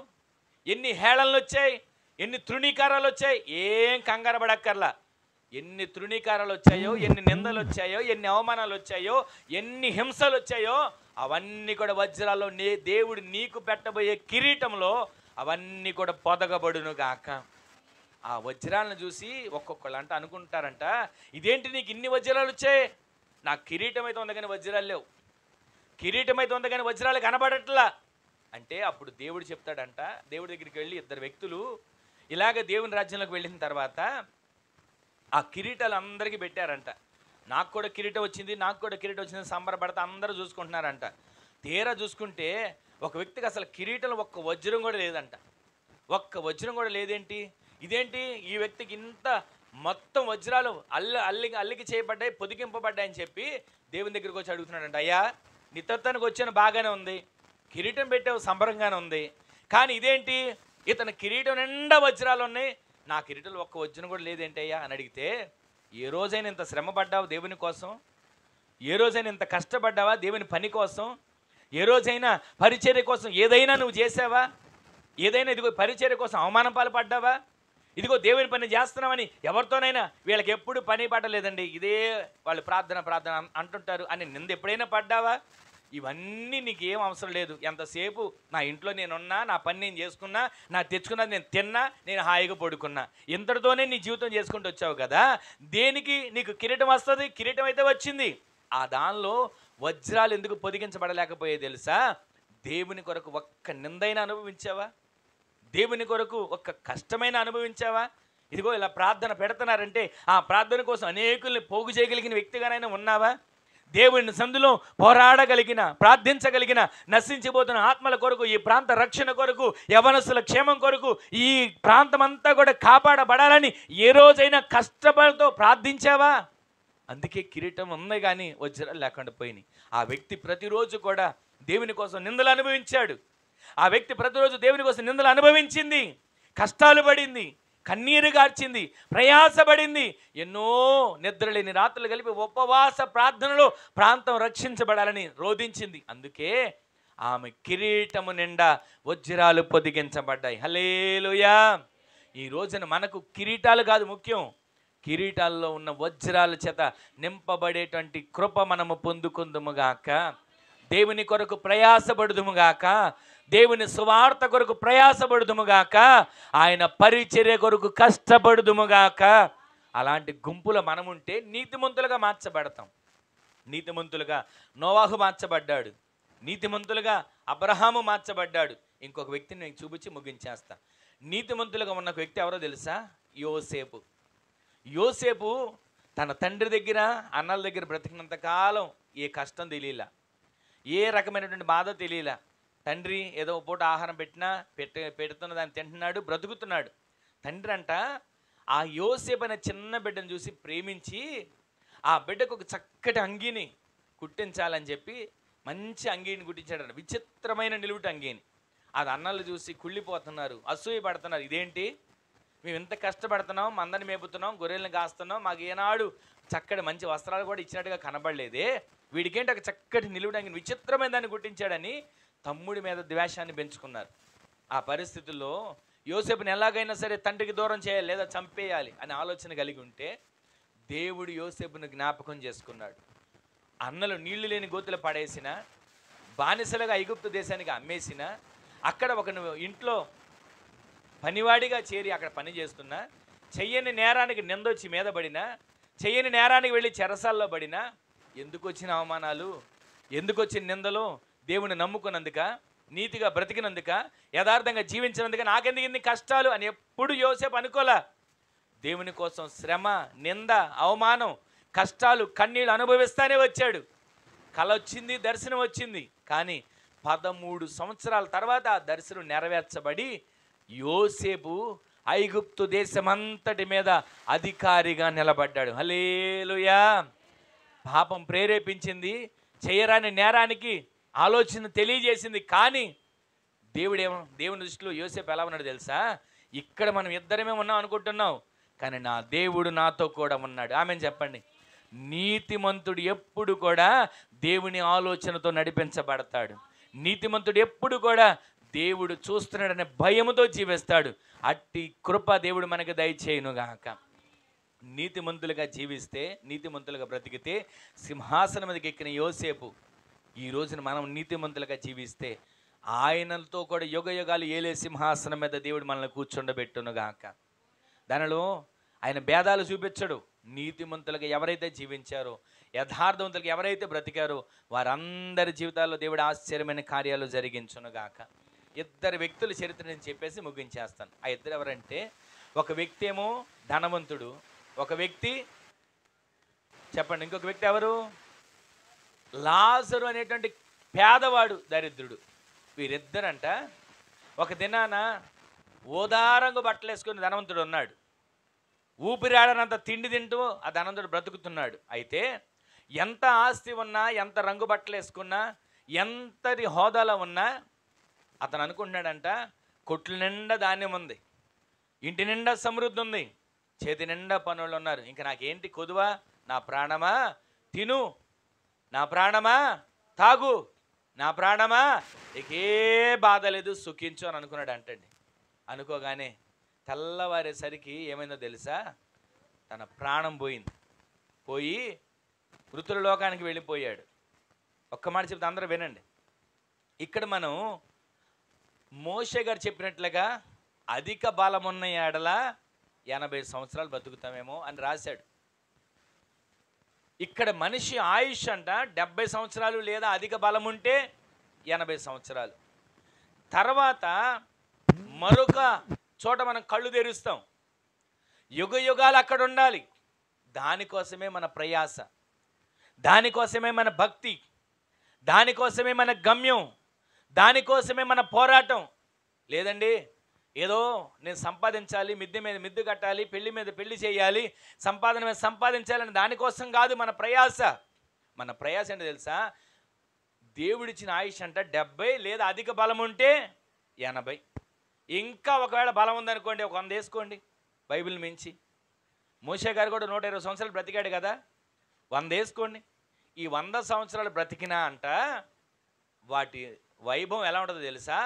ఎన్ని హేళనలు వచ్చాయి, ఎన్ని తృణీకారాలు వచ్చాయి. ఏం కంగారు పడక్కర్లా. ఎన్ని తృణీకారాలు వచ్చాయో, ఎన్ని నిందలు వచ్చాయో, ఎన్ని అవమానాలు వచ్చాయో, ఎన్ని హింసలు వచ్చాయో అవన్నీ కూడా వజ్రాల్లో దేవుడు నీకు పెట్టబోయే కిరీటంలో అవన్నీ కూడా పొదగబడును గాక. ఆ వజ్రాలను చూసి ఒక్కొక్కళ్ళు అంట అనుకుంటారంట, ఇదేంటి నీకు ఇన్ని వజ్రాలు వచ్చాయి? నాకు కిరీటం అయితే ఉంది కానీ వజ్రాలు లేవు, కిరీటం అయితే ఉంది కానీ వజ్రాలు కనబడట్లా అంటే అప్పుడు దేవుడు చెప్తాడంట. దేవుడి దగ్గరికి వెళ్ళి ఇద్దరు వ్యక్తులు ఇలాగ దేవుని రాజ్యంలోకి వెళ్ళిన తర్వాత ఆ కిరీటాలు అందరికీ పెట్టారంట. నాకు కూడా కిరీటం వచ్చింది, నాకు కూడా కిరీటం వచ్చింది సంబరపడతా అందరూ చూసుకుంటున్నారంట. తీరా చూసుకుంటే ఒక వ్యక్తికి అసలు కిరీటం ఒక్క వజ్రం కూడా లేదంట. ఒక్క వజ్రం కూడా లేదేంటి, ఇదేంటి ఈ వ్యక్తికి ఇంత మొత్తం వజ్రాలు అల్లికి చేయబడ్డాయి, పొదిగింపబడ్డాయని చెప్పి దేవుని దగ్గరికి వచ్చి అడుగుతున్నాడంట. అయ్యా నీ తత్వానికి వచ్చాను బాగానే ఉంది, కిరీటం పెట్టావు సంబరంగానే ఉంది, కానీ ఇదేంటి ఇతని కిరీటం నిండా వజ్రాలు ఉన్నాయి, నా కిరీటంలో ఒక్క వజ్రం కూడా లేదేంటి అయ్యా అని అడిగితే, ఏ రోజైనా ఇంత శ్రమ పడ్డావు దేవుని కోసం, ఏ రోజైనా ఇంత కష్టపడ్డావా దేవుని పని కోసం, ఏ రోజైనా పరిచర్య కోసం ఏదైనా నువ్వు చేసావా, ఏదైనా ఇదిగో పరిచర్య కోసం అవమానం పాల్పడ్డావా, ఇదిగో దేవుని పని చేస్తున్నామని ఎవరితోనైనా వీళ్ళకి ఎప్పుడు పని పడలేదండి, ఇదే వాళ్ళు ప్రార్థన అంటుంటారు అని నింద ఎప్పుడైనా పడ్డావా? ఇవన్నీ నీకు ఏం అవసరం లేదు. ఎంతసేపు నా ఇంట్లో నేనున్నా, నా పని నేను చేసుకున్నా, నా తెచ్చుకున్నది నేను తిన్నా, నేను హాయిగా పడుకున్నా, ఇంతటితోనే నీ జీవితం చేసుకుంటూ వచ్చావు కదా, దేనికి నీకు కిరీటం వస్తుంది? కిరీటం అయితే వచ్చింది, ఆ దానిలో వజ్రాలు ఎందుకు పొదిగించబడలేకపోయాయి తెలుసా? దేవుని కొరకు ఒక్క నిందైనా అనుభవించావా? దేవుని కొరకు ఒక్క కష్టమైన అనుభవించావా? ఇదిగో ఇలా ప్రార్థన పెడుతున్నారంటే ఆ ప్రార్థన కోసం అనేకుల్ని పోగు చేయగలిగిన వ్యక్తిగానైనా ఉన్నావా? దేవుని సందులో పోరాడగలిగిన, ప్రార్థించగలిగిన, నశించిపోతున్న ఆత్మల కొరకు, ఈ ప్రాంత రక్షణ కొరకు, యవనస్తుల క్షేమం కొరకు, ఈ ప్రాంతం అంతా కూడా కాపాడబడాలని ఏ రోజైనా కష్టపడుతూ ప్రార్థించావా? అందుకే కిరీటం ఉంది కానీ వజ్రాలు లేకుండా పోయినాయి. ఆ వ్యక్తి ప్రతిరోజు కూడా దేవుని కోసం నిందలు అనుభవించాడు. ఆ వ్యక్తి ప్రతిరోజు దేవుని కోసం నిందలు అనుభవించింది, కష్టాలు పడింది, కన్నీరు గార్చింది, ప్రయాసపడింది, ఎన్నో నిద్రలేని రాత్రులు కలిపి ఉపవాస ప్రార్థనలో ప్రాంతం రక్షించబడాలని రోధించింది. అందుకే ఆమె కిరీటము నిండా వజ్రాలు పొదిగించబడ్డాయి. హల్లెలూయా. ఈ రోజున మనకు కిరీటాలు కాదు ముఖ్యం, కిరీటాల్లో ఉన్న వజ్రాల చేత నింపబడేటువంటి కృప మనము పొందుకుందుముగాక. దేవుని కొరకు ప్రయాసపడుదుముగాక, దేవుని సువార్త కొరకు ప్రయాసపడుదుముగాక, ఆయన పరిచర్య కొరకు కష్టపడుదుముగాక. అలాంటి గుంపులో మనముంటే నీతిమంతులుగా మార్చబడతాం. నీతిమంతులుగా నోవాహు మార్చబడ్డాడు, నీతిమంతులుగా అబ్రహాము మార్చబడ్డాడు. ఇంకొక వ్యక్తిని నేను చూపించి ముగించేస్తా. నీతిమంతులుగా ఉన్న ఒక వ్యక్తి ఎవరో తెలుసా? యోసేపు. యోసేపు తన తండ్రి దగ్గర అన్నల దగ్గర బ్రతికినంత కాలం ఏ కష్టం తెలియలా, ఏ రకమైనటువంటి బాధ తెలియలా. తండ్రి ఏదో పూట ఆహారం పెడుతున్న దాన్ని తింటున్నాడు, బ్రతుకుతున్నాడు. తండ్రి అంట ఆ యోసేపు అనే చిన్న బిడ్డను చూసి ప్రేమించి ఆ బిడ్డకు ఒక చక్కటి అంగీని కుట్టించాలని చెప్పి మంచి అంగీని కుట్టించాడు. విచిత్రమైన నిలువుట అంగీని. అది అన్నలు చూసి కుళ్ళిపోతున్నారు, అసూయ పడుతున్నారు. ఇదేంటి, మేము ఎంత కష్టపడుతున్నాం, మందని మేపుతున్నాం, గొర్రెలను కాస్తున్నాం, మాకు ఏనాడు చక్కటి మంచి వస్త్రాలు కూడా ఇచ్చినట్టుగా కనబడలేదే, వీడికేంటి ఒక చక్కటి నిలువుటంగిని విచిత్రమైన దాన్ని గుర్తించాడని తమ్ముడి మీద ద్వేషాన్ని పెంచుకున్నారు. ఆ పరిస్థితుల్లో యోసేపుని ఎలాగైనా సరే తండ్రికి దూరం చేయాలి లేదా చంపేయాలి అనే ఆలోచన కలిగి ఉంటే దేవుడు యోసేపును జ్ఞాపకం చేసుకున్నాడు. అన్నలు నీళ్లు లేని గోతులు పడేసిన, బానిసలుగా ఐగుప్తు దేశానికి అమ్మేసిన, అక్కడ ఒక ఇంట్లో పనివాడిగా చేరి అక్కడ పని చేస్తున్నా, చెయ్యని నేరానికి నిందొచ్చి మీద పడినా, చెయ్యని నేరానికి వెళ్ళి చెరసాల్లో పడినా, ఎందుకు వచ్చిన అవమానాలు, ఎందుకు వచ్చిన నిందలు? దేవుని నమ్ముకున్నందుక, నీతిగా బ్రతికినందుక, యథార్థంగా జీవించినందుక నాకెందుకు ఇన్ని కష్టాలు అని ఎప్పుడు యోసేపు అనుకోలే. దేవుని కోసం శ్రమ, నింద, అవమానం, కష్టాలు, కన్నీళ్ళు అనుభవిస్తానే వచ్చాడు. కల వచ్చింది, దర్శనం వచ్చింది. కానీ 13 సంవత్సరాల తర్వాత ఆ దర్శనం నెరవేర్చబడి యోసేపు ఐగుప్తు దేశమంతటి మీద అధికారిగా నిలబడ్డాడు. హల్లెలూయా. పాపం ప్రేరేపించింది, చేయరాని నేరానికి ఆలోచన తెలియజేసింది. కానీ దేవుని దృష్టిలో యోసేపు ఎలా ఉన్నాడు తెలుసా? ఇక్కడ మనం ఇద్దరమే ఉన్నాం అనుకుంటున్నాం, కానీ నా దేవుడు నాతో కూడా ఉన్నాడు. ఆమెను చెప్పండి. నీతిమంతుడు ఎప్పుడు కూడా దేవుని ఆలోచనతో నడిపించబడతాడు. నీతిమంతుడు ఎప్పుడు కూడా దేవుడు చూస్తున్నాడనే భయముతో జీవిస్తాడు. అట్టి కృప దేవుడు మనకు దయచేయునుగాక. నీతిమంతులుగా జీవిస్తే, నీతిమంతులుగా బ్రతికితే సింహాసనం మీదకి ఎక్కిన యోసేపు ఈ రోజున మనం నీతిమంతులుగా జీవిస్తే ఆయనతో కూడా యుగ యుగాలు ఏలే సింహాసనం మీద దేవుడు మనల్ని కూర్చుండబెట్టునుగాక. దానిలో ఆయన భేదాలు చూపించడు. నీతిమంతులుగా ఎవరైతే జీవించారో, యథార్థవంతులుగా ఎవరైతే బ్రతికారో వారందరి జీవితాల్లో దేవుడు ఆశ్చర్యమైన కార్యాలు జరిగించునుగాక. ఇద్దరు వ్యక్తుల చరిత్ర నేను చెప్పేసి ముగించేస్తాను. ఆ ఇద్దరు ఎవరంటే, ఒక వ్యక్తి ఏమో ధనవంతుడు, ఒక వ్యక్తి చెప్పండి, ఇంకొక వ్యక్తి ఎవరు? లాజరు అనేటువంటి పేదవాడు, దరిద్రుడు. వీరిద్దరంట ఒక దినాన ఓదారంగు బట్టలు వేసుకుని ధనవంతుడు ఉన్నాడు. ఊపిరాడనంత తిండి తింటూ ఆ ధనవంతుడు బ్రతుకుతున్నాడు. అయితే ఎంత ఆస్తి ఉన్నా, ఎంత రంగు బట్టలు వేసుకున్నా, ఎంతటి హోదాలో ఉన్నా అతను అనుకుంటున్నాడంట, కొట్లు నిండా ధాన్యం ఉంది, ఇంటి నిండా సమృద్ధి ఉంది, చేతి నిండా పనులు ఉన్నారు, ఇంకా నాకేంటి కొదువా? నా ప్రాణమా తిను, నా ప్రాణమా తాగు, నా ప్రాణమా ఇకే బాధ లేదు, సుఖించు అని అనుకున్నాడు అంటండి. అనుకోగానే తెల్లవారేసరికి ఏమైందో తెలుసా? తన ప్రాణం పోయింది. పోయి మృతుల లోకానికి వెళ్ళిపోయాడు. ఒక్క మాట చెప్తే అందరూ వినండి. ఇక్కడ మనం మోషే గారు చెప్పినట్లుగా అధిక బలమున్న ఏడల 80 సంవత్సరాలు బతుకుతామేమో అని రాశాడు. ఇక్కడ మనిషి ఆయుష్ అంట 70 సంవత్సరాలు, లేదా అధిక బలం ఉంటే 80 సంవత్సరాలు. తర్వాత మరొక చోట మనం కళ్ళు తెరుస్తాం. యుగ యుగాలు అక్కడ ఉండాలి. దానికోసమే మన ప్రయాస, దానికోసమే మన భక్తి, దానికోసమే మన గమ్యం, దానికోసమే మన పోరాటం. లేదండి ఏదో నేను సంపాదించాలి, మిద్దె మీద మిద్దె కట్టాలి, పెళ్లి మీద పెళ్లి చేయాలి, సంపాదన మీద సంపాదించాలని దానికోసం కాదు మన ప్రయాస. మన ప్రయాస ఏంటో తెలుసా? దేవుడిచ్చిన ఆయుష్ అంట 70, లేదా అధిక బలం ఉంటే 80. ఇంకా ఒకవేళ బలం ఉందనుకోండి, ఒక 100 వేసుకోండి బైబిల్ మించి. మోషే గారు కూడా 120 సంవత్సరాలు బ్రతికాడు కదా, 100 వేసుకోండి. ఈ 100 సంవత్సరాలు బ్రతికినా అంట వాటి వైభవం ఎలా ఉంటుందో తెలుసా?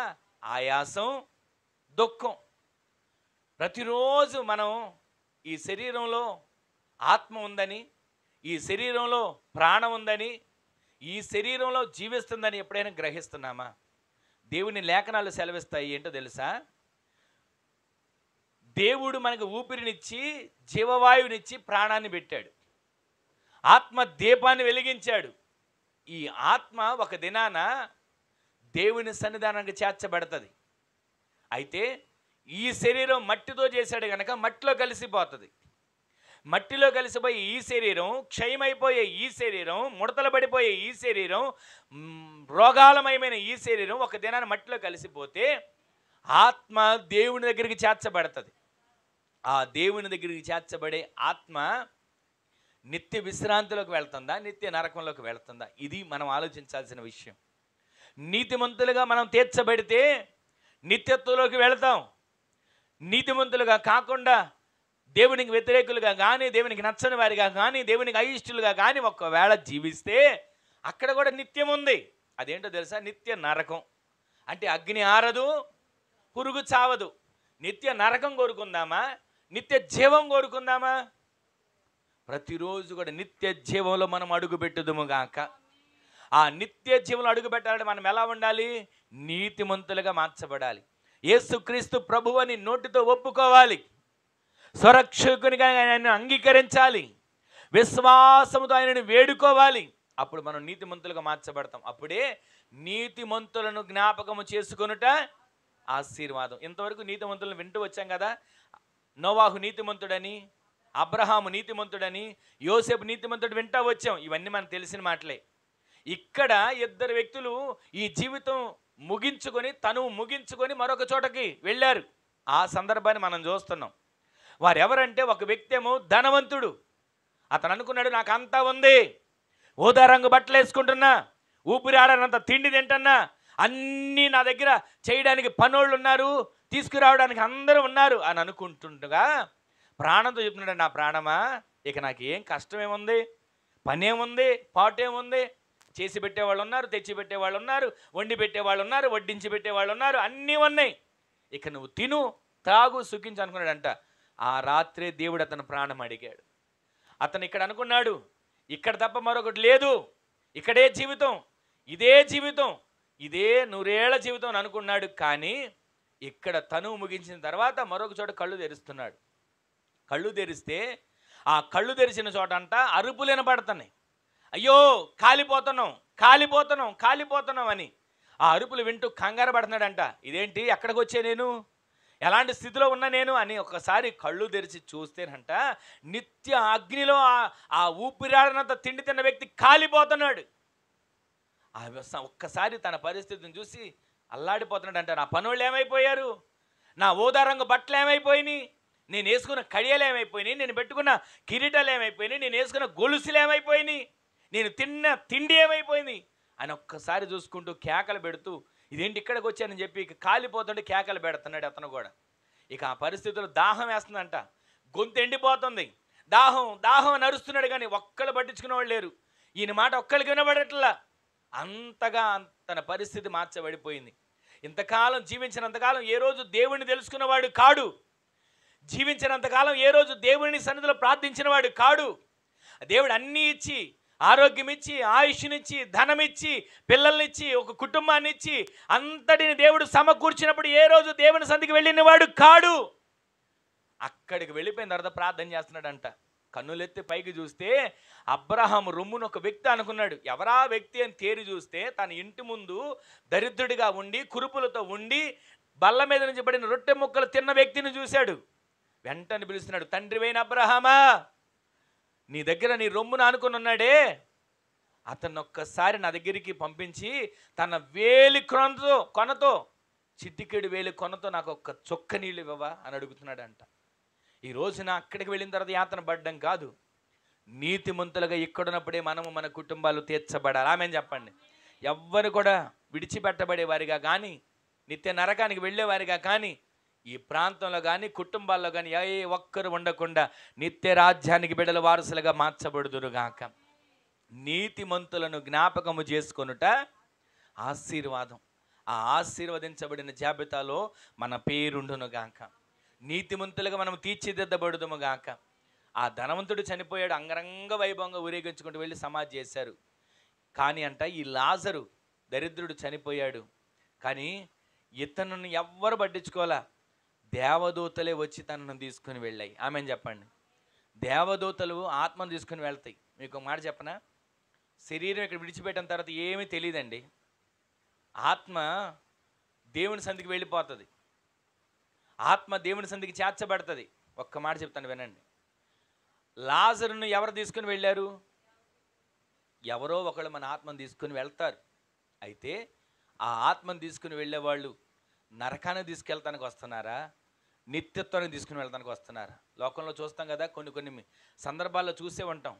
ఆయాసం, దుఃఖం. ప్రతిరోజు మనం ఈ శరీరంలో ఆత్మ ఉందని, ఈ శరీరంలో ప్రాణం ఉందని, ఈ శరీరంలో జీవిస్తుందని ఎప్పుడైనా గ్రహిస్తున్నామా? దేవుని లేఖనాలు సెలవిస్తాయి ఏంటో తెలుసా? దేవుడు మనకు ఊపిరినిచ్చి, జీవవాయువునిచ్చి, ప్రాణాన్ని పెట్టాడు. ఆత్మ దీపాన్ని వెలిగించాడు. ఈ ఆత్మ ఒక దినాన దేవుని సన్నిధానానికి చేర్చబడుతుంది. అయితే ఈ శరీరం మట్టితో చేశాడు కనుక మట్టిలో కలిసిపోతుంది. మట్టిలో కలిసిపోయి ఈ శరీరం, క్షయమైపోయే ఈ శరీరం, ముడతలు పడిపోయే ఈ శరీరం, రోగాలమయమైన ఈ శరీరం ఒక దినాన్ని మట్టిలో కలిసిపోతే ఆత్మ దేవుని దగ్గరికి చేర్చబడుతుంది. ఆ దేవుని దగ్గరికి చేర్చబడే ఆత్మ నిత్య విశ్రాంతిలోకి వెళ్తుందా, నిత్య నరకంలోకి వెళ్తుందా? ఇది మనం ఆలోచించాల్సిన విషయం. నీతిమంతులుగా మనం తీర్చబడితే నిత్యత్వంలోకి వెళతాం. నీతిమంతులుగా కాకుండా దేవునికి వ్యతిరేకులుగా కానీ, దేవునికి నచ్చని వారిగా కానీ, దేవునికి అయిష్టులుగా కానీ ఒకవేళ జీవిస్తే అక్కడ కూడా నిత్యం ఉంది. అదేంటో తెలుసా? నిత్య నరకం. అంటే అగ్ని ఆరదు, పురుగు చావదు. నిత్య నరకం కోరుకుందామా, నిత్య జీవం కోరుకుందామా? ప్రతిరోజు కూడా నిత్య జీవంలో మనం అడుగు పెట్టుదుము గాక. ఆ నిత్య జీవంలో అడుగు పెట్టాలంటే మనం ఎలా ఉండాలి? నీతిమంతులుగా మార్చబడాలి. యేసుక్రీస్తు ప్రభువని నోటితో ఒప్పుకోవాలి, స్వరక్షకునిగా ఆయనను అంగీకరించాలి, విశ్వాసముతో ఆయనను వేడుకోవాలి. అప్పుడు మనం నీతిమంతులుగా మార్చబడతాం. అప్పుడే నీతిమంతులను జ్ఞాపకము చేసుకొనుట ఆశీర్వాదం. ఇంతవరకు నీతిమంతులను వింటూ వచ్చాం కదా. నోవాహు నీతిమంతుడని, అబ్రహాము నీతిమంతుడని, యోసేపు నీతిమంతుడు వింటూ వచ్చాం. ఇవన్నీ మనకు తెలిసిన మాటలే. ఇక్కడ ఇద్దరు వ్యక్తులు ఈ జీవితం ముగించుకొని, తను ముగించుకొని మరొక చోటకి వెళ్ళారు. ఆ సందర్భాన్ని మనం చూస్తున్నాం. వారు ఎవరంటే, ఒక వ్యక్తి ఏమో ధనవంతుడు. అతను అనుకున్నాడు, నాకు అంతా ఉంది, ఊదా రంగు బట్టలు వేసుకుంటున్నా, ఊపిరి ఆడనంత తిండి తింటున్నా, అన్నీ నా దగ్గర చేయడానికి పనోళ్ళు ఉన్నారు, తీసుకురావడానికి అందరూ ఉన్నారు అని అనుకుంటుండగా ప్రాణంతో చెప్తున్నాడు, నా ప్రాణమా, ఇక నాకు ఏం కష్టమేముంది, పనేముంది, పాటేముంది, చేసి పెట్టేవాళ్ళు ఉన్నారు, తెచ్చి పెట్టేవాళ్ళు ఉన్నారు, వండి పెట్టేవాళ్ళు ఉన్నారు, వడ్డించి పెట్టేవాళ్ళు ఉన్నారు, అన్నీ ఉన్నాయి, ఇక నువ్వు తిను, తాగు, సుఖించు అనుకున్నాడంట. ఆ రాత్రే దేవుడు అతను ప్రాణం అడిగాడు. అతను ఇక్కడ అనుకున్నాడు, ఇక్కడ తప్ప మరొకటి లేదు, ఇక్కడే జీవితం, ఇదే జీవితం, ఇదే 100 ఏళ్ల జీవితం అని అనుకున్నాడు. కానీ ఇక్కడ తను ముగించిన తర్వాత మరొక చోట కళ్ళు తెరుస్తున్నాడు. కళ్ళు తెరిస్తే ఆ కళ్ళు తెరిచిన చోట అంట అరుపులు వినపడుతున్నాయి. అయ్యో కాలిపోతున్నాం, కాలిపోతున్నాం, కాలిపోతున్నాం అని ఆ అరుపులు వింటూ కంగారు పడుతున్నాడంట. ఇదేంటి, ఎక్కడికి వచ్చే నేను, ఎలాంటి స్థితిలో ఉన్నా నేను అని ఒకసారి కళ్ళు తెరిచి చూస్తేనంట నిత్య అగ్నిలో ఆ ఊపిరాడనంత తిండి తిన్న వ్యక్తి కాలిపోతున్నాడు. ఒక్కసారి తన పరిస్థితిని చూసి అల్లాడిపోతున్నాడంట. నా పనులు ఏమైపోయారు, నా ఊదా రంగు బట్టలు ఏమైపోయినాయి, నేను వేసుకున్న కడియలు ఏమైపోయినాయి, నేను పెట్టుకున్న కిరీటాలు ఏమైపోయినాయి, నేను వేసుకున్న గొలుసులు ఏమైపోయినాయి, నేను తిన్న తిండి ఏమైపోయింది అని ఒక్కసారి చూసుకుంటూ కేకలు పెడుతూ, ఇదేంటి ఇక్కడికి వచ్చానని చెప్పి ఇక కాలిపోతుంటే కేకలు పెడుతున్నాడు అతను కూడా. ఇక ఆ పరిస్థితుల్లో దాహం వేస్తుందంట, గొంతు ఎండిపోతుంది, దాహం దాహం అని అరుస్తున్నాడు. కానీ ఒక్కళ్ళు పట్టించుకునే వాళ్ళు లేరు, ఈయన మాట ఒక్కళ్ళకి వినబడట్లా. అంతగా తన పరిస్థితి మార్చబడిపోయింది. ఇంతకాలం జీవించినంతకాలం ఏ రోజు దేవుణ్ణి తెలుసుకున్నవాడు కాడు, జీవించినంతకాలం ఏ రోజు దేవుని సన్నిధిలో ప్రార్థించినవాడు కాడు. దేవుడు అన్నీ ఇచ్చి, ఆరోగ్యం ఇచ్చి, ఆయుష్నిచ్చి, ధనమిచ్చి, పిల్లల్నిచ్చి, ఒక కుటుంబాన్ని ఇచ్చి, అంతటిని దేవుడు సమకూర్చినప్పుడు ఏ రోజు దేవుని సన్నిధికి వెళ్ళిన వాడు కాడు. అక్కడికి వెళ్ళిపోయిన తర్వాత ప్రార్థన చేస్తున్నాడంట. కన్నులెత్తి పైకి చూస్తే అబ్రహాము రొమ్మును ఒక వ్యక్తి అనుకున్నాడు. ఎవరా వ్యక్తి అని తేరి చూస్తే తన ఇంటి ముందు దరిద్రుడిగా ఉండి, కురుపులతో ఉండి, బల్ల మీద నుంచి పడిన రొట్టె ముక్కలు తిన్న వ్యక్తిని చూశాడు. వెంటనే పిలుస్తున్నాడు, తండ్రివైన అబ్రహామా, నీ దగ్గర నీ రొమ్మును అనుకుని ఉన్నాడే, అతను ఒక్కసారి నా దగ్గరికి పంపించి తన వేలి కొనతో చిటికెడు వేలు కొనతో నాకు ఒక్క చొక్క నీళ్ళు ఇవ్వవా అని అడుగుతున్నాడంట. ఈ రోజున అక్కడికి వెళ్ళిన తర్వాత యాతన పడ్డం కాదు, నీతిమంతులుగా ఇక్కడున్నప్పుడే మనము మన కుటుంబాలు తీర్చబడాలి. ఆమేన్ చెప్పండి. ఎవ్వరు కూడా విడిచిపెట్టబడే వారిగా కానీ, నిత్య నరకానికి వెళ్ళేవారిగా కానీ, ఈ ప్రాంతంలో కానీ కుటుంబాల్లో కానీ ఏ ఒక్కరు ఉండకుండా నిత్య రాజ్యానికి బిడ్డల వారసులుగా మార్చబడుదురుగాక. నీతిమంతులను జ్ఞాపకము చేసుకొనుట ఆశీర్వాదం. ఆ ఆశీర్వదించబడిన జాబితాలో మన పేరుండునుగాక. నీతిమంతులుగా మనం తీర్చిదిద్దబడుదుముగాక. ఆ ధనవంతుడు చనిపోయాడు, అంగరంగ వైభవంగా ఊరేగించుకుంటూ వెళ్ళి సమాధి చేశారు. కానీ అంట ఈ లాజరు దరిద్రుడు చనిపోయాడు, కానీ ఇతను ఎవ్వరు పట్టించుకోవాలా. దేవదూతలే వచ్చి తనను తీసుకుని వెళ్ళాయి. ఆమెను చెప్పండి. దేవదూతలు ఆత్మను తీసుకుని వెళ్తాయి. మీకు ఒక మాట చెప్పనా, శరీరం ఇక్కడ విడిచిపెట్టిన తర్వాత ఏమీ తెలియదండి. ఆత్మ దేవుని సంధికి వెళ్ళిపోతుంది. ఆత్మ దేవుని సంధికి చేర్చబడుతుంది. ఒక్క మాట చెప్తాను వినండి. లాజరును ఎవరు తీసుకుని వెళ్ళారు? ఎవరో ఒకళ్ళు మన ఆత్మను తీసుకుని వెళ్తారు. అయితే ఆ ఆత్మను తీసుకుని వెళ్ళేవాళ్ళు నరకాన్ని తీసుకెళ్తానికి వస్తున్నారా, నిత్యత్వాన్ని తీసుకుని వెళ్తానికి వస్తున్నారా? లోకంలో చూస్తాం కదా, కొన్ని సందర్భాల్లో చూసే ఉంటాం.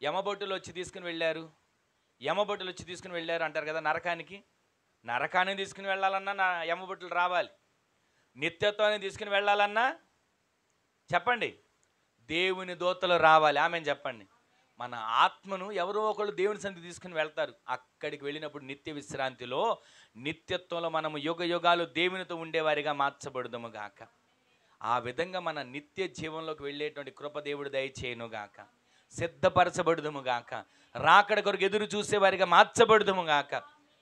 యమబొట్టులు వచ్చి తీసుకుని వెళ్ళారు, యమబొట్టులు వచ్చి తీసుకుని వెళ్ళారు అంటారు కదా నరకానికి. నరకాన్ని తీసుకుని వెళ్ళాలన్నా యమబొట్టులు రావాలి. నిత్యత్వాన్ని తీసుకుని వెళ్ళాలన్నా చెప్పండి దేవుని దూతలు రావాలి. ఆమెను చెప్పండి. మన ఆత్మను ఎవరో ఒకళ్ళు దేవుని సన్నిధికి తీసుకుని వెళ్తారు. అక్కడికి వెళ్ళినప్పుడు నిత్య విశ్రాంతిలో, నిత్యత్వంలో మనము యుగ యుగాలు దేవునితో ఉండేవారిగా మార్చబడుదుము గాక. ఆ విధంగా మన నిత్య జీవంలోకి వెళ్ళేటువంటి కృప దేవుడు దయచేయును గాక. సిద్ధపరచబడుదుము గాక. రాకడ కొరకు ఎదురు చూసేవారిగా మార్చబడుదుము గాక.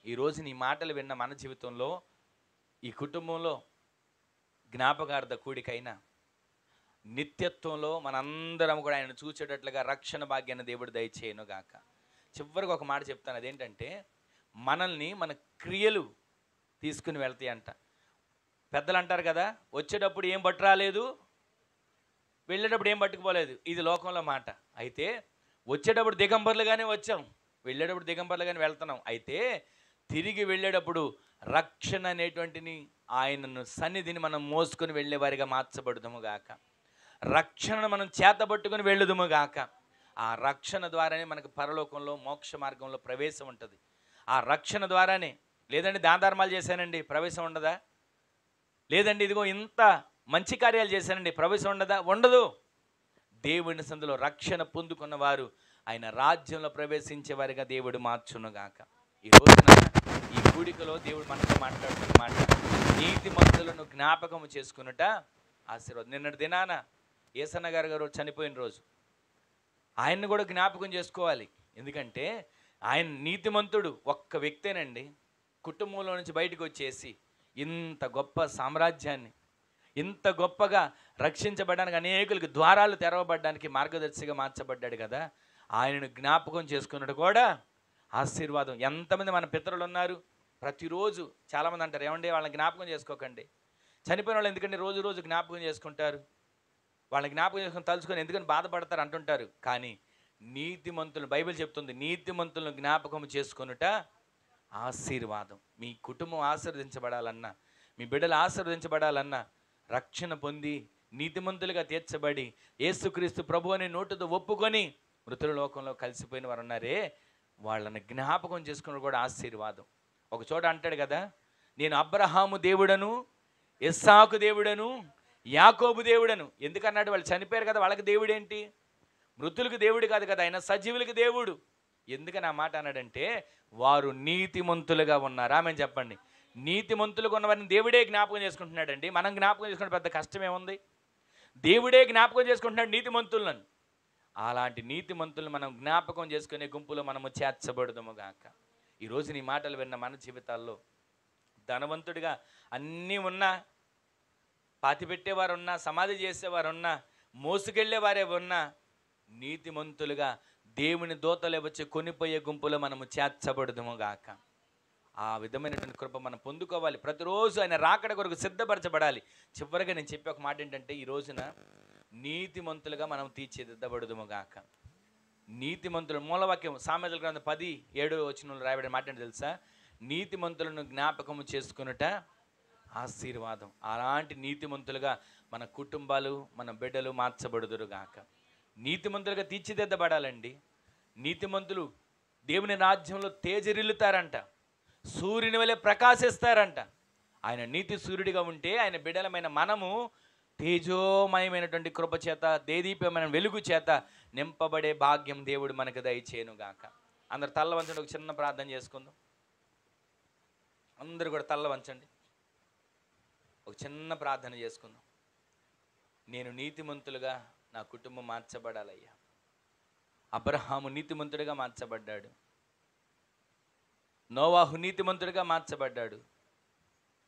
ఈరోజు నీ మాటలు విన్న మన జీవితంలో, ఈ కుటుంబంలో జ్ఞాపకార్థ కూడికైనా నిత్యత్వంలో మనందరం కూడా ఆయన చూసేటట్లుగా రక్షణ భాగ్యాన్ని దేవుడు దయచేయను గాక. చివరికి ఒక మాట చెప్తాను, అదేంటంటే మనల్ని మన క్రియలు తీసుకుని వెళ్తాయి అంట. పెద్దలు అంటారు కదా, వచ్చేటప్పుడు ఏం పట్టు రాలేదు, వెళ్ళేటప్పుడు ఏం పట్టుకుపోలేదు. ఇది లోకంలో మాట. అయితే వచ్చేటప్పుడు దిగంబర్లుగానే వచ్చాం, వెళ్ళేటప్పుడు దిగంబర్లుగానే వెళ్తున్నాం. అయితే తిరిగి వెళ్ళేటప్పుడు రక్షణ అనేటువంటిని, ఆయనను సన్నిధిని మనం మోసుకొని వెళ్ళేవారిగా మార్చబడుదుము గాక. రక్షణను మనం చేతబట్టుకుని వెళ్ళుదుము గాక. ఆ రక్షణ ద్వారానే మనకు పరలోకంలో మోక్ష మార్గంలో ప్రవేశం ఉంటుంది. ఆ రక్షణ ద్వారానే. లేదండి దాన ధర్మాలు చేశానండి ప్రవేశం ఉండదా? లేదండి ఇదిగో ఇంత మంచి కార్యాలు చేశానండి ప్రవేశం ఉండదా? ఉండదు. దేవుని సందులో రక్షణ పొందుకున్న వారు ఆయన రాజ్యంలో ప్రవేశించే వారిగా దేవుడు మార్చునుగాక. ఈ రోజున ఈ కూడికలో దేవుడు మనతో మాట్లాడుతున్న మాట, నీతిమంతులను జ్ఞాపకము చేసుకున్నట ఆశీర్వాదం. నిన్నటి దినాన ఏసన్న గారు చనిపోయిన రోజు, ఆయన్ని కూడా జ్ఞాపకం చేసుకోవాలి. ఎందుకంటే ఆయన నీతిమంతుడు ఒక్క వ్యక్తేనండి కుటుంబంలో నుంచి బయటకు వచ్చేసి ఇంత గొప్ప సామ్రాజ్యాన్ని, ఇంత గొప్పగా రక్షించబడడానికి, అనేకులకి ద్వారాలు తెరవబడడానికి మార్గదర్శిగా మార్చబడ్డాడు కదా. ఆయనను జ్ఞాపకం చేసుకున్నట్టు కూడా ఆశీర్వాదం. ఎంతమంది మన పితరులు ఉన్నారు, ప్రతిరోజు చాలామంది అంటారు, ఏమండి వాళ్ళని జ్ఞాపకం చేసుకోకండి. చనిపోయిన వాళ్ళు ఎందుకంటే రోజు రోజు జ్ఞాపకం చేసుకుంటారు, వాళ్ళని జ్ఞాపకం చేసుకుని తలుచుకొని ఎందుకని బాధపడతారు అంటుంటారు. కానీ నీతిమంతులు, బైబిల్ చెప్తుంది, నీతిమంతులను జ్ఞాపకం చేసుకొనుట ఆశీర్వాదం. మీ కుటుంబం ఆశీర్వదించబడాలన్నా, మీ బిడ్డలు ఆశీర్వదించబడాలన్నా, రక్షణ పొంది నీతిమంతులుగా తీర్చబడి యేసుక్రీస్తు ప్రభు అని నోటితో ఒప్పుకొని మృతుల లోకంలో కలిసిపోయిన వారు ఉన్నారే, వాళ్ళని జ్ఞాపకం చేసుకుని కూడా ఆశీర్వాదం. ఒక చోట అంటాడు కదా, నేను అబ్రహాము దేవుడను, ఇస్సాకు దేవుడను, యాకోబు దేవుడను. ఎందుకన్నాడు? వాళ్ళు చనిపోయారు కదా, వాళ్ళకి దేవుడేంటి? మృతులకు దేవుడు కాదు కదా, ఆయన సజీవులకు దేవుడు. ఎందుకని ఆ మాట అన్నాడంటే, వారు నీతిమంతులుగా ఉన్నారు. ఆమె చెప్పండి. నీతిమంతులుగా ఉన్నవారిని దేవుడే జ్ఞాపకం చేసుకుంటున్నాడండి. మనం జ్ఞాపకం చేసుకుంటే పెద్ద కష్టమేముంది? దేవుడే జ్ఞాపకం చేసుకుంటున్నాడు నీతిమంతులను. అలాంటి నీతిమంతులను మనం జ్ఞాపకం చేసుకునే గుంపులో మనము చేర్చబడుదుము గాక. ఈరోజు నీ మాటలు విన్న మన జీవితాల్లో ధనవంతుడిగా అన్నీ ఉన్నా, పాతిపెట్టేవారు ఉన్నా, సమాధి చేసేవారు ఉన్నా, మోసుకెళ్ళేవారే ఉన్నా, నీతిమంతులుగా దేవుని దూతలే వచ్చి కొనిపోయే గుంపులో మనము చేర్చబడుదుము గాక. ఆ విధమైనటువంటి కృప మనం పొందుకోవాలి. ప్రతిరోజు ఆయన రాకడ కొరకు సిద్ధపరచబడాలి. చివరిగా నేను చెప్పే ఒక మాట ఏంటంటే, ఈ రోజున నీతిమంతులుగా మనం తీర్చిదిద్దబడుదుము గాక. నీతిమంతులు మూలవాక్యం సామెతల గ్రంథం 10:7 రాయబడిన మాట ఏంటో తెలుసా? నీతిమంతులను జ్ఞాపకము చేసుకొనుట ఆశీర్వాదం. అలాంటి నీతిమంతులుగా మన కుటుంబాలు, మన బిడ్డలు మార్చబడుదురుగాక. నీతిమంతులుగా తీర్చిదిద్దబడాలండి. నీతిమంతులు దేవుని రాజ్యంలో తేజరిల్లుతారంట, సూర్యుని వలె ప్రకాశిస్తారంట. ఆయన నీతి సూర్యుడిగా ఉంటే ఆయన బిడ్డలమైన మనము తేజోమయమైనటువంటి కృప చేత, దేదీప్యమైన వెలుగు చేత నింపబడే భాగ్యం దేవుడు మనకు దయచేయునుగాక. అందరు తల్ల వంచండి, ఒక చిన్న ప్రార్థన చేసుకుందాం. అందరూ కూడా తల్ల వంచండి, ఒక చిన్న ప్రార్థన చేసుకుందాం. నేను నీతిమంతులుగా నా కుటుంబం మార్చబడాలయ్యా. అబ్రహాము నీతిమంతుడిగా మార్చబడ్డాడు, నోవాహు నీతిమంతుడిగా మార్చబడ్డాడు,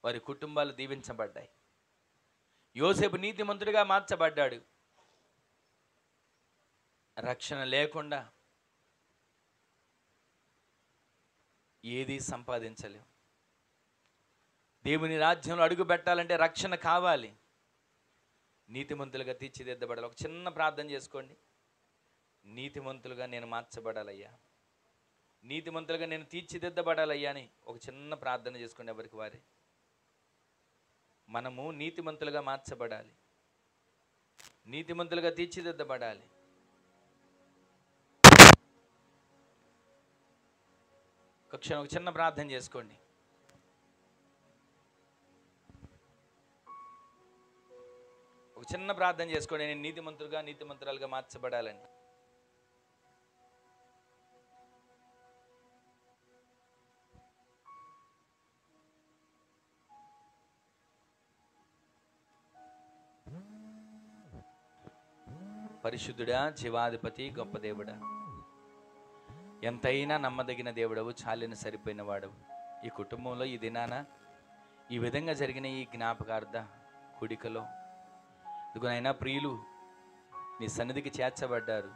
వారి కుటుంబాలు దీవించబడ్డాయి. యోసేపు నీతిమంతుడిగా మార్చబడ్డాడు. రక్షణ లేకుండా ఏది సంపాదించలేం. దేవుని రాజ్యంలో అడుగు పెట్టాలంటే రక్షణ కావాలి. నీతిమంతులుగా తీర్చిదిద్దబడాలి. ఒక చిన్న ప్రార్థన చేసుకోండి. నీతిమంతులుగా నేను మార్చబడాలయ్యా, నీతిమంతులుగా నేను తీర్చిదిద్దబడాలయ్యా అని ఒక చిన్న ప్రార్థన చేసుకోండి. ఎవరికి వారే మనము నీతిమంతులుగా మార్చబడాలి, నీతిమంతులుగా తీర్చిదిద్దబడాలి. ఒక క్షణం ఒక చిన్న ప్రార్థన చేసుకోండి. ఒక చిన్న ప్రార్థన చేసుకోండి. నేను నీతిమంతులుగా, నీతిమంతురాలుగా మార్చబడాలని. పరిశుద్ధుడా, జీవాధిపతి, గొప్ప దేవుడా, ఎంతైనా నమ్మదగిన దేవుడవు, చాలిన సరిపోయిన వాడవు. ఈ కుటుంబంలో ఈ దినాన ఈ విధంగా జరిగిన ఈ జ్ఞాపకార్థ కూడికలో ఇదిగోనైనా ప్రియులు నీ సన్నిధికి చేర్చబడ్డారు.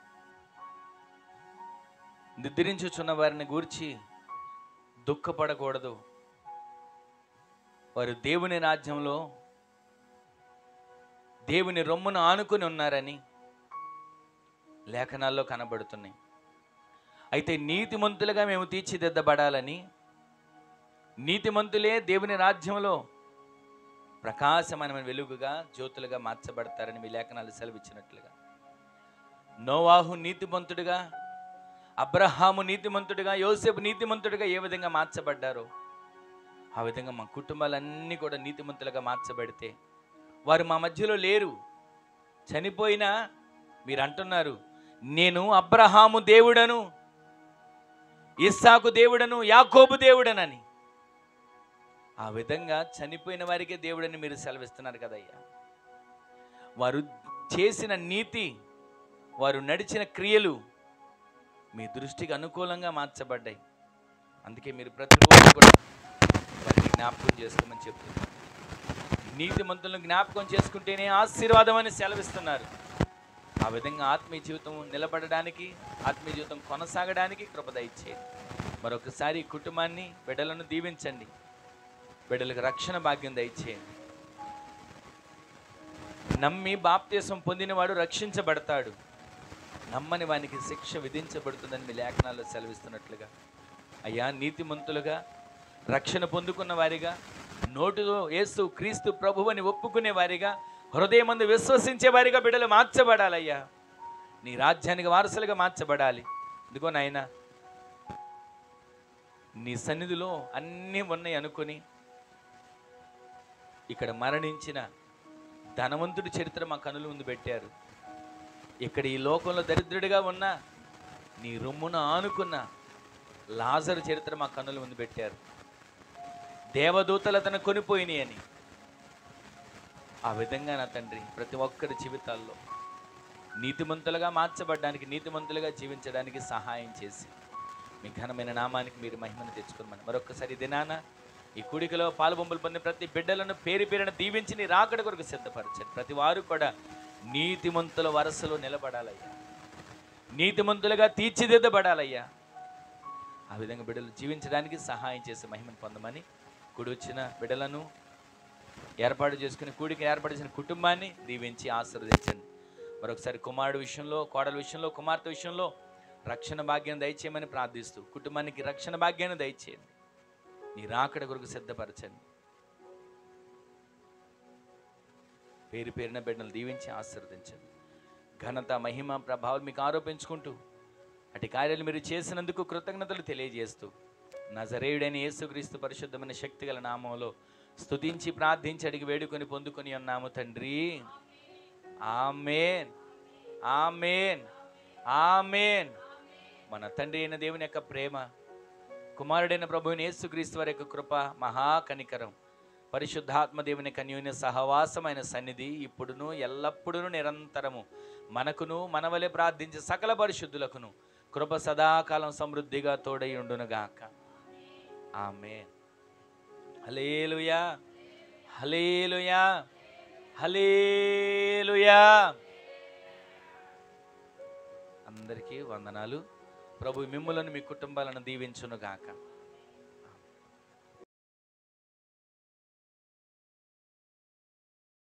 నిద్రించుచున్న వారిని గూర్చి దుఃఖపడకూడదు. వారు దేవుని రాజ్యంలో దేవుని రొమ్మును ఆనుకుని ఉన్నారని లేఖనాల్లో కనబడుతున్నాయి. అయితే నీతిమంతులుగా మేము తీర్చిదిద్దబడాలని, నీతిమంతులే దేవుని రాజ్యంలో ప్రకాశమైన వెలుగుగా, జ్యోతులుగా మార్చబడతారని మీ లేఖనాలు సెలవిచ్చినట్లుగా, నోవాహు నీతిమంతుడిగా, అబ్రహాము నీతిమంతుడిగా, యోసేపు నీతిమంతుడిగా ఏ విధంగా మార్చబడ్డారో ఆ విధంగా మా కుటుంబాలన్నీ కూడా నీతిమంతులుగా మార్చబడితే, వారు మా మధ్యలో లేరు, చనిపోయినా మీరు అంటున్నారు నేను అబ్రహాము దేవుడను, ఇస్సాకు దేవుడను, యాకోబు దేవుడనని. ఆ విధంగా చనిపోయిన వారికే దేవుడని మీరు సెలవిస్తున్నారు కదయ్యా. వారు చేసిన నీతి, వారు నడిచిన క్రియలు మీ దృష్టికి అనుకూలంగా మార్చబడ్డాయి. అందుకే మీరు ప్రతిరోజు కూడా వారిని జ్ఞాపకం చేసుకోమని చెప్తున్నారు. నీతిమంతులను జ్ఞాపకం చేసుకుంటేనే ఆశీర్వాదం అని సెలవిస్తున్నారు. ఆ విధంగా ఆత్మీయ జీవితం నిలబడడానికి, ఆత్మీయ జీవితం కొనసాగడానికి కృప దయచేయండి. మరొకసారి కుటుంబాన్ని, బిడ్డలను దీవించండి. బిడ్డలకు రక్షణ భాగ్యం దయచేయండి. నమ్మి బాప్తీసం పొందినవాడు రక్షించబడతాడు, నమ్మని వానికి శిక్ష విధించబడుతుందని మీ లేఖనాల్లో సెలవిస్తున్నట్లుగా అయ్యా, నీతిమంతులుగా రక్షణ పొందుకున్న వారిగా, నోటితో యేసు క్రీస్తు ప్రభువని ఒప్పుకునే వారిగా, హృదయమందు విశ్వసించే వారిగా బిడ్డలు మార్చబడాలయ్యా. నీ రాజ్యానికి వారసులుగా మార్చబడాలి. ఇదిగో నాయన, నీ సన్నిధిలో అన్నీ ఉన్నాయి అనుకుని ఇక్కడ మరణించిన ధనవంతుడి చరిత్ర మా కనుల ముందు పెట్టారు. ఇక్కడ ఈ లోకంలో దరిద్రుడిగా ఉన్న, నీ రొమ్మున ఆనుకున్న లాజరు చరిత్ర మా కనుల ముందు పెట్టారు. దేవదూతలు అతను కొనిపోయినాయి అని. ఆ విధంగా నా తండ్రి ప్రతి ఒక్కరి జీవితాల్లో నీతిమంతులుగా మార్చబడడానికి, నీతిమంతులుగా జీవించడానికి సహాయం చేసి మీ ఘనమైన నామానికి మీరు మహిమను తెచ్చుకోమని మరొకసారి దినాన ఈ కూడికలో పాలుబొమ్మలు పొందిన ప్రతి బిడ్డలను పేరు పేరున దీవించి నీ రాకడ కొరకు సిద్ధపరచండి. ప్రతి వారు కూడా నీతిమంతుల వరసలో నిలబడాలయ్యా, నీతిమంతులుగా తీర్చిదిద్దబడాలయ్యా. ఆ విధంగా బిడ్డలు జీవించడానికి సహాయం చేసి మహిమను పొందమని, కూడి వచ్చిన బిడ్డలను ఏర్పాటు చేసుకుని కూడికి ఏర్పాటు చేసిన కుటుంబాన్ని దీవించి ఆశీర్వదించండి. మరొకసారి కుమారుడు విషయంలో, కోడల విషయంలో, కుమార్తె విషయంలో రక్షణ భాగ్యం దయచేయమని ప్రార్థిస్తూ కుటుంబానికి రక్షణ భాగ్యాన్ని దయచేయండి. నీ రాకడ కొరకు సిద్ధపరచండి. పేరు పేరున బిడ్డలు దీవించి ఆశీర్వదించండి. ఘనత, మహిమ, ప్రభావం మీకు ఆరోపించుకుంటూ అటు కార్యాలు మీరు చేసినందుకు కృతజ్ఞతలు తెలియజేస్తూ నజరేయుడైన యేసుక్రీస్తు పరిశుద్ధమైన శక్తిగల నామంలో స్తుతించి ప్రార్థించి అడిగి వేడుకొని పొందుకొని ఉన్నాము తండ్రి. ఆమేన్, ఆమేన్, ఆమేన్. మన తండ్రి అయిన దేవుని యొక్క ప్రేమ, కుమారుడైన ప్రభువైన యేసుక్రీస్తు వారి యొక్క కృప, మహాకనికరం, పరిశుద్ధాత్మ దేవుని అన్యోన్య సహవాసమైన సన్నిధి ఇప్పుడును ఎల్లప్పుడూ నిరంతరము మనకును మనవలే ప్రార్థించే సకల పరిశుద్ధులకును కృప సదాకాలం సమృద్ధిగా తోడై ఉండునుగాక. ఆమేన్. హల్లెలూయా, హల్లెలూయా, హల్లెలూయా. అందరికీ వందనాలు. ప్రభు మిమ్ములను మీ కుటుంబాలను దీవించునుగాక.